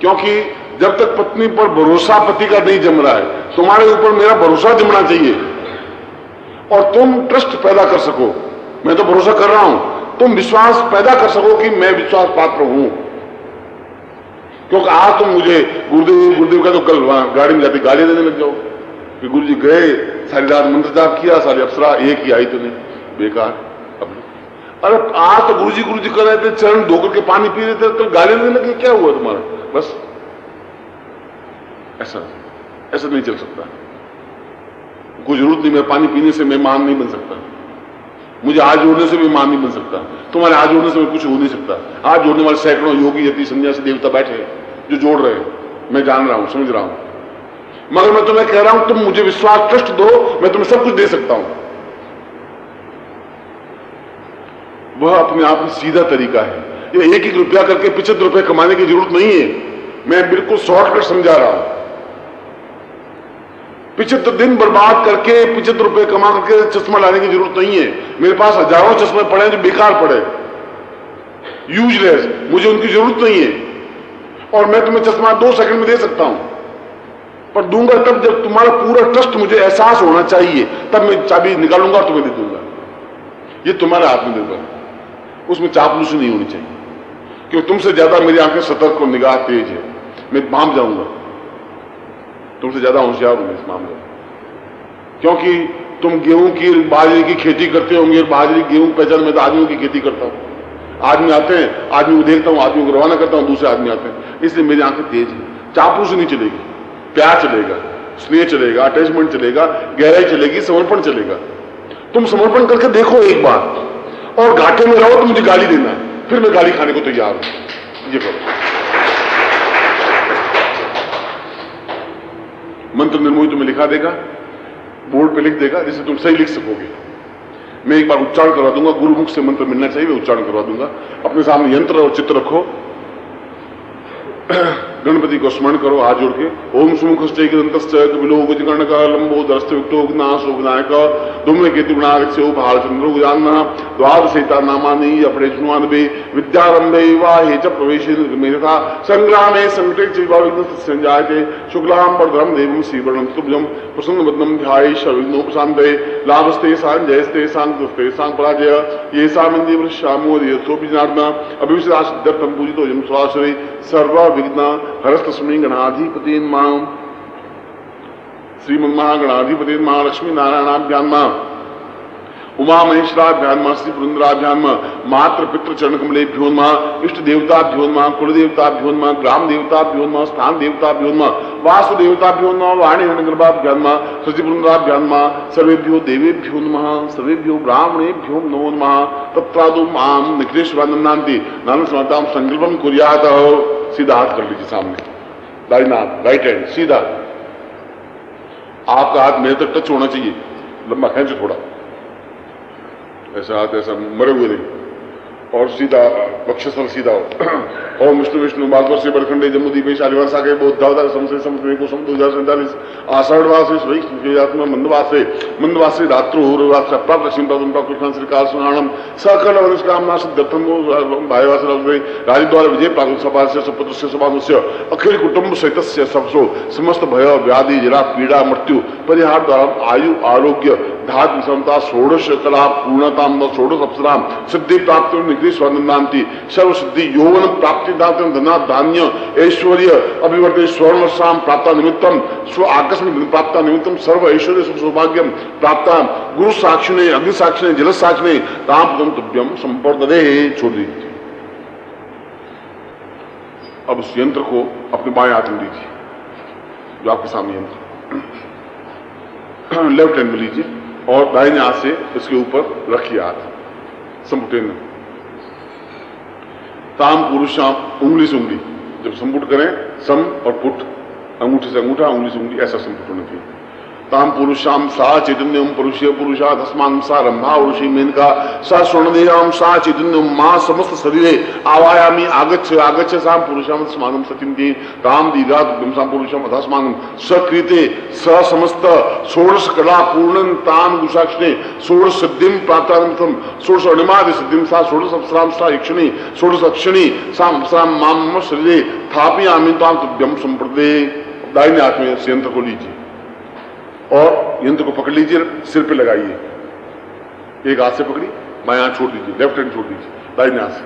क्योंकि जब तक पत्नी पर भरोसा पति का नहीं जम रहा है, तुम्हारे ऊपर मेरा भरोसा जमना चाहिए और तुम ट्रस्ट पैदा कर सको। मैं तो भरोसा कर रहा हूं, तुम विश्वास पैदा कर सको कि मैं विश्वास पात्र हूं। क्योंकि आज तुम मुझे गुरुदेव का तो कल वहां गाड़ी में जाती गाली देने लग जाओ कि गुरु जी गए, सारी रात मंत्र जाप किया, सारी अप्सरा एक ही आई तो नहीं, बेकार। अरे आज तो गुरु जी कर रहे थे, चरण धोकर के पानी पी रहे थे, कल गाली देने लगे, क्या हुआ तुम्हारा? बस ऐसा नहीं चल सकता। कोई जरूरत नहीं, मैं पानी पीने से मेहमान नहीं बन सकता, मुझे हाथ जोड़ने से भी मेहमान नहीं बन सकता, तुम्हारे हाथ जोड़ने से कुछ हो नहीं सकता। हाथ जोड़ने वाले सैकड़ों योगी यति सन्यासी देवता बैठे हैं जो जोड़ रहे हैं, मैं जान रहा हूं, समझ रहा हूं। मगर मैं तुम्हें कह रहा हूं, तुम मुझे विश्वास ट्रस्ट दो, मैं तुम्हें सब कुछ दे सकता हूं। वह अपने आप में सीधा तरीका है। ये 1-1 रुपया करके 75 रुपए कमाने की जरूरत नहीं है, मैं बिल्कुल शॉर्टकट समझा रहा हूं। 75 दिन बर्बाद करके 75 रुपए कमा करके चश्मा लाने की जरूरत नहीं है। मेरे पास हजारों चश्मे पड़े हैं जो बेकार पड़े, यूजलेस, मुझे उनकी जरूरत नहीं है, और मैं तुम्हें चश्मा 2 सेकंड में दे सकता हूं, पर दूंगा तब जब तुम्हारा पूरा ट्रस्ट मुझे एहसास होना चाहिए, तब मैं चाबी निकालूंगा और तुम्हें दे दूंगा। ये तुम्हारे हाथ में निर्भर है, उसमें चापलूसी नहीं होनी चाहिए, क्योंकि तुमसे ज्यादा मेरी आंखें सतर्क और निगाह तेज है, मैं भांप जाऊंगा, तुमसे ज्यादा होशियार हूं इस मामले में। क्योंकि तुम गेहूं की बाजरे की खेती करते होंगे, बाजरे गेहूं पहचान, में तो आदमियों की खेती करता हूं। आदमी आते हैं, आदमी को देखता हूं, आदमी को रवाना करता हूं, दूसरे आदमी आते हैं, इसलिए मेरी आंखें तेज है। चापलूसी नहीं चलेगी, प्यार चलेगा, स्नेह चलेगा, अटैचमेंट चलेगा, गहराई चलेगी, समर्पण चलेगा। तुम समर्पण करके देखो एक बार, और घाटे में रहो तो मुझे गाली देना, फिर मैं गाली खाने को तैयार हूं। ये करो। मंत्र निर्मोही तुम्हें लिखा देगा, बोर्ड पे लिख देगा, जिससे तुम सही लिख सकोगे। मैं एक बार उच्चारण करवा दूंगा, गुरुमुख से मंत्र मिलना चाहिए, मैं उच्चारण करवा दूंगा। अपने सामने यंत्र और चित्र रखो, गणपति को स्मरण करो हाथ जोड़ के। ओम सुमुखश्चै ग्रंथश्चै कपिलो लंबोदरश्च विक्तो विघ्नाशो विनायक धूम्रकेतु गणागच्छो भालचंद्रो गजाननः द्वादशैता नामानि अपरेष्णुमानवे विद्यारंभे विवाहे च प्रवेशे निर्गमे संग्रामे संकटे च विघ्नस्य संजायते शुक्लां वरदं देवं श्रीवर्णं शुभ्रं प्रसन्नवदनं ध्याये सर्वविघ्नोपशान्तये लाभस्ते सां जयस्ते सांकृस्ते सां पराजय येषामिन्द्रिय वृषामो यथोपि जनार्दन अभिविश्वासिद्धर्थं पूजितो यं स्वाश्रये सर्व विघ्न हरस्तस्मै गणाधिपतेन मां श्रीमन्महागणाधिपतेन महालक्ष्मी नारायणाभ्यां मां उमा महेश्वराभ्यान्मा श्री पुरंदराभ्यान्मा मात्र पितृ चरण कमलेभ्योन्मा इष्ट देवताभ्योन्मा कुल देवताभ्योन्मा ग्राम देवताभ्योन्मा स्थान देवताभ्योन्मा वास्तु देवताभ्योन्मा वाणी हिरण्यगर्भाभ्यान्मा सचि पुरंदराभ्यान्मा सर्वेभ्यो देवेभ्यो नमः सर्वेभ्यो ब्राह्मणेभ्यो नमो नमः तत्रादु माम निखिलेश्वरानंदांति नाम समाताम संकल्पम कुर्यात। सीधा हाथ कर लीजिए सामने, दाहिना राइट हैंड सीधा, आपका हाथ मेरे तक टच होना चाहिए, लंबा खींचो थोड़ा, ऐसा हाथ ऐसा मरे हुए नहीं, और सीधा वक्षस्थल सीधा हो। ओम विष्णु विष्णु भागवत से बरखंडे जम्मूदीपेश आदिवासा के बोधावतार समसे समवे को सम 2047 आषाढ़ मासे स्वैष्णव मंदवासे मंदवासे रात्रो रात्र प्राप्त लक्ष्मी प्राप्त कृष्ण श्रीकाल सुनाणम सकल वंशकामना सिद्धर्थम भाईवास राजद्वार विजय प्राप्त सभा से सपुत्र से सभानुष्य अखिल कुटुंब सहित सबसो समस्त भय व्याधि जरा पीड़ा मृत्यु परिहार द्वारा आयु आरोग्य धात विषमता षोडश कला पूर्णताम षोडश अप्सराम सिद्धि प्राप्त निगृह स्वानंदांति सर्व सिद्धि यौवन प्राप्ति दातम धना धान्य ऐश्वर्य अभिवर्ते स्वर्ण शाम प्राप्त निमित्तम स्व आकस्मिक प्राप्त निमित्तम सर्व ऐश्वर्य सुख सौभाग्यम प्राप्त गुरु साक्षिणे अग्नि साक्षिणे जल साक्षिणे ताम पदम तुभ्यम संपर्दे। छोड़ दीजिए। अब उस यंत्र को अपने बाएं हाथ में लीजिए, जो आपके सामने यंत्र लेफ्ट हैंड में लीजिए और दाहिने हाथ से इसके ऊपर रखिए हाथ संपुटेन में। ताम पुरुषाम उंगली से उंगली जब संपुट करें सम और पुट, अंगूठे से अंगूठा उंगली से उंगली ऐसा संपुट होना चाहिए। ताम पुरुषाम सा चैतन्यम पुरुषे पुरुषा तस्मान सा रंभा ऋषि मेनका सा स्वर्णदेहाम सा चैतन्यम मां समस्त शरीरे आवायामी आगच्छ आगच्छ साम पुरुषाम स्मानम सचिन की ताम दीघात बिंसाम पुरुषम अधस्मानम सकृते स समस्त षोडश कला पूर्णन ताम गुसाक्षणे षोडश सिद्धिम प्राप्तानंतम षोडश अणिमादि सिद्धिम सा षोडश अप्सराम सा यक्षिणी षोडश अक्षिणी साम अप्सराम माम शरीरे थापयामि ताम तुभ्यम संप्रदे। दाहिने हाथ में यंत्र को लीजिए और यंत्र को पकड़ लीजिए, सिर पे लगाइए, एक हाथ से पकड़ी बाएं हाथ छोड़ दीजिए, लेफ्ट हैंड छोड़ दीजिए, दाहिने हाथ से।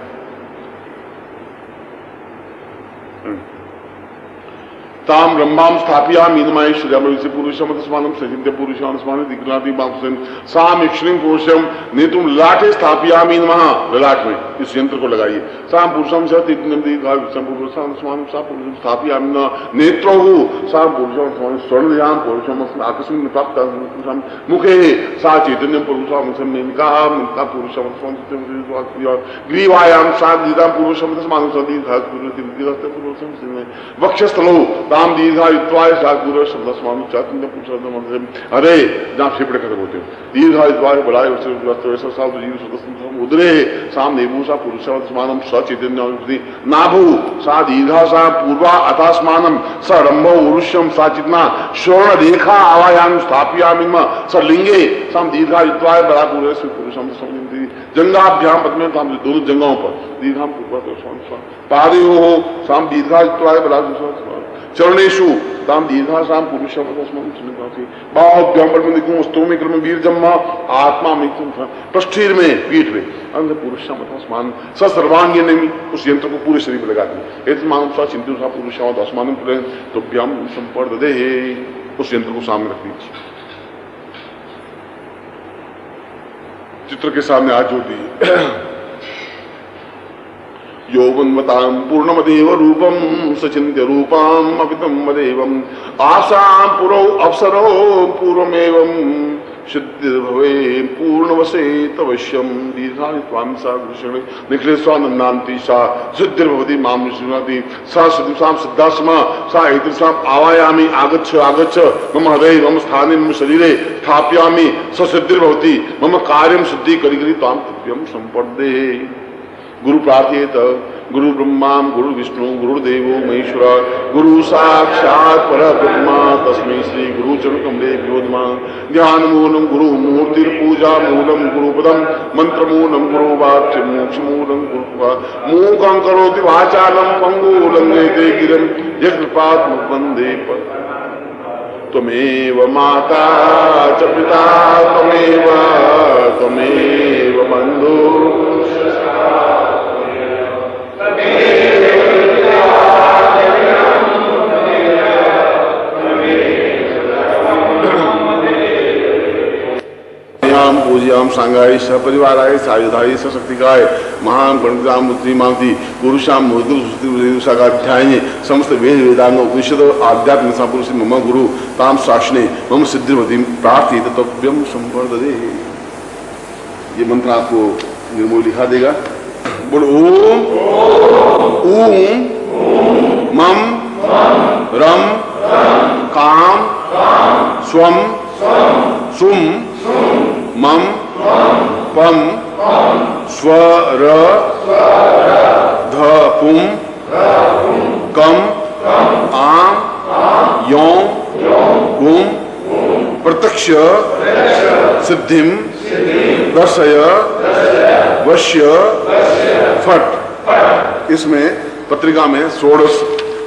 ताम ब्रह्माम स्थापियामि इदमैश्वर्यम से पुरुषम तस्मानं सचिन्त्य पुरुषान् स्मानं दिक्लाति बापुसन साम इक्षणिं पुरुषम नेतुम ललाटे स्थापियामि नमः। ललाट में इस यंत्र को लगाइए। साम पुरुषम सतिनम दीर्घायुषम पुरुषान् स्मानं सा पुरुषम स्थापियामि न नेत्रोः साम पुरुषम स्मानं स्वर्णयाम पुरुषम आकस्मिक प्राप्त पुरुषम मुखे सा चैतन्यम पुरुषम समेनका मनका पुरुषम स्मानं ग्रीवायाम सा दीदाम पुरुषम तस्मानं सदीर्घा पुरुषम वक्षस्थलो ताम दीर्घायुत्वाय सागुर शब्दस्वामी चातुर्य पुरुष अरे जहां फेफड़े खत्म होते हैं दीर्घायुत्वाय बलाय उदरे साम नेभूषा पुरुषमानम सचैतन्य नाभू सा दीर्घा सा पूर्वा अथास्मानम स रंभो उरुष्यम सा चितना स्वर्ण रेखा आवायाम स्थापयामि स लिंगे साम दीर्घायुत्वाय बला पुरुषम जंगाभ्याम पद्मे ताम दोनों जंगाओं पर दीर्घाम पूर्वा पादयो साम दीर्घायुत्वाय बला चरणेशु ताम दीर्घा साम पुरुषम बाहुभ्याम पर स्तोमे क्रम वीर जम्मा आत्मा में पृष्ठीर में पीठ में अंध पुरुषम अथस्मान स सर्वांगी नेमी उस यंत्र को पूरे शरीर में लगाते हैं। मानव सा चिंतु सा पुरुषम आसमान तो भ्याम संपर्द दे उस यंत्र को सामने रख दीजिए। चित्र के सामने हाथ जोड़ दीजिए। यौवन्वतां पूर्णमदेव रूपम सचिन्त्य रूपाम अपितम मदेवम आशां पुरो अवसरो पूर्वमेवं सिद्धिर्भवे पूर्णवसे तवश्यम दीर्घानि त्वां सा कृष्ण निखिले स्वानन्दान्ति सा सिद्धिर्भवति मां विष्णुनाति सा सिद्धिसां सिद्धास्मा सा एतसां आवायामि आगच्छ आगच्छ मम हृदये मम स्थाने मम शरीरे स्थापयामि स सिद्धिर्भवति मम कार्यं सिद्धि करि करि त्वां तुभ्यं संपद्ये। गुरु प्रार्थयेत गुरु ब्रह्मा गुरु विष्णु गुरुदेवो महेश्वर गुरु साक्षात् परब्रह्म तस्मै श्री गुरु चरण कमलेभ्यो नमः। ध्यान मूलम गुरु मूर्तिर पूजा मूलम गुरुपदम मंत्र मूलम गुरु वाक्य मोक्ष मूलम गुरु मूकं करोति वाचालं पंगुलं लंघयते गिरं यत्कृपात् वन्दे त्वमेव माता च पिता त्वमेव बन्धुः पूज्याम नाम सांगाय सपरिवाराय सायुधाय सशक्तिकाय महान गणितामूर्ति मामती पुरुषाम मुद्रुसाध्याय समस्त वेद वेदांग उपनिषद आध्यात्म पुरुष मम गुरु ताम शासने मम सिद्धिमती प्रार्थी तत्व्यम संवर्धदे। ये मंत्र आपको निर्मोही लिखा देगा। बोल ओम ऊम मम रम काम स्वम सुम मम पम स्वर ध पुम कम आम यों गुम प्रत्यक्ष सिद्धिम दर्शय वश्य फट। इसमें पत्रिका में 16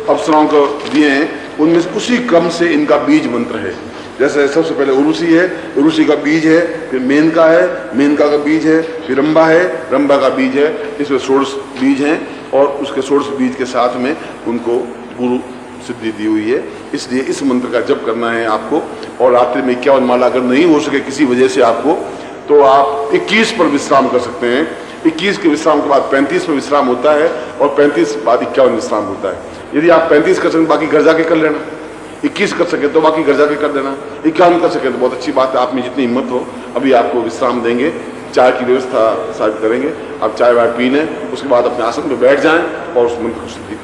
अप्सराओं को दिए हैं, उनमें उसी क्रम से इनका बीज मंत्र है। जैसे सबसे पहले उरुसी है, उरुसी का बीज है, फिर मेनका है, मेनका का बीज है, फिर रंबा है, रंबा का बीज है। इसमें 16 बीज हैं और उसके 16 बीज के साथ में उनको गुरु सिद्धि दी हुई है। इसलिए इस मंत्र का जप करना है आपको। और रात्रि में 51 माला अगर नहीं हो सके किसी वजह से आपको, तो आप 21 पर विश्राम कर सकते हैं। 21 के विश्राम के बाद 35 पर विश्राम होता है और 35 के बाद 51 विश्राम होता है। यदि आप 35 कर सकें बाकी घर जाके कर लेना, 21 कर सके तो बाकी घर जाके कर देना, 51 कर सके तो बहुत अच्छी बात है। आप में जितनी हिम्मत हो। अभी आपको विश्राम देंगे, चाय की व्यवस्था साबित करेंगे। आप चाय वाय पी लें, उसके बाद अपने आसन पर बैठ जाएं और उस मंत्र को सिद्धि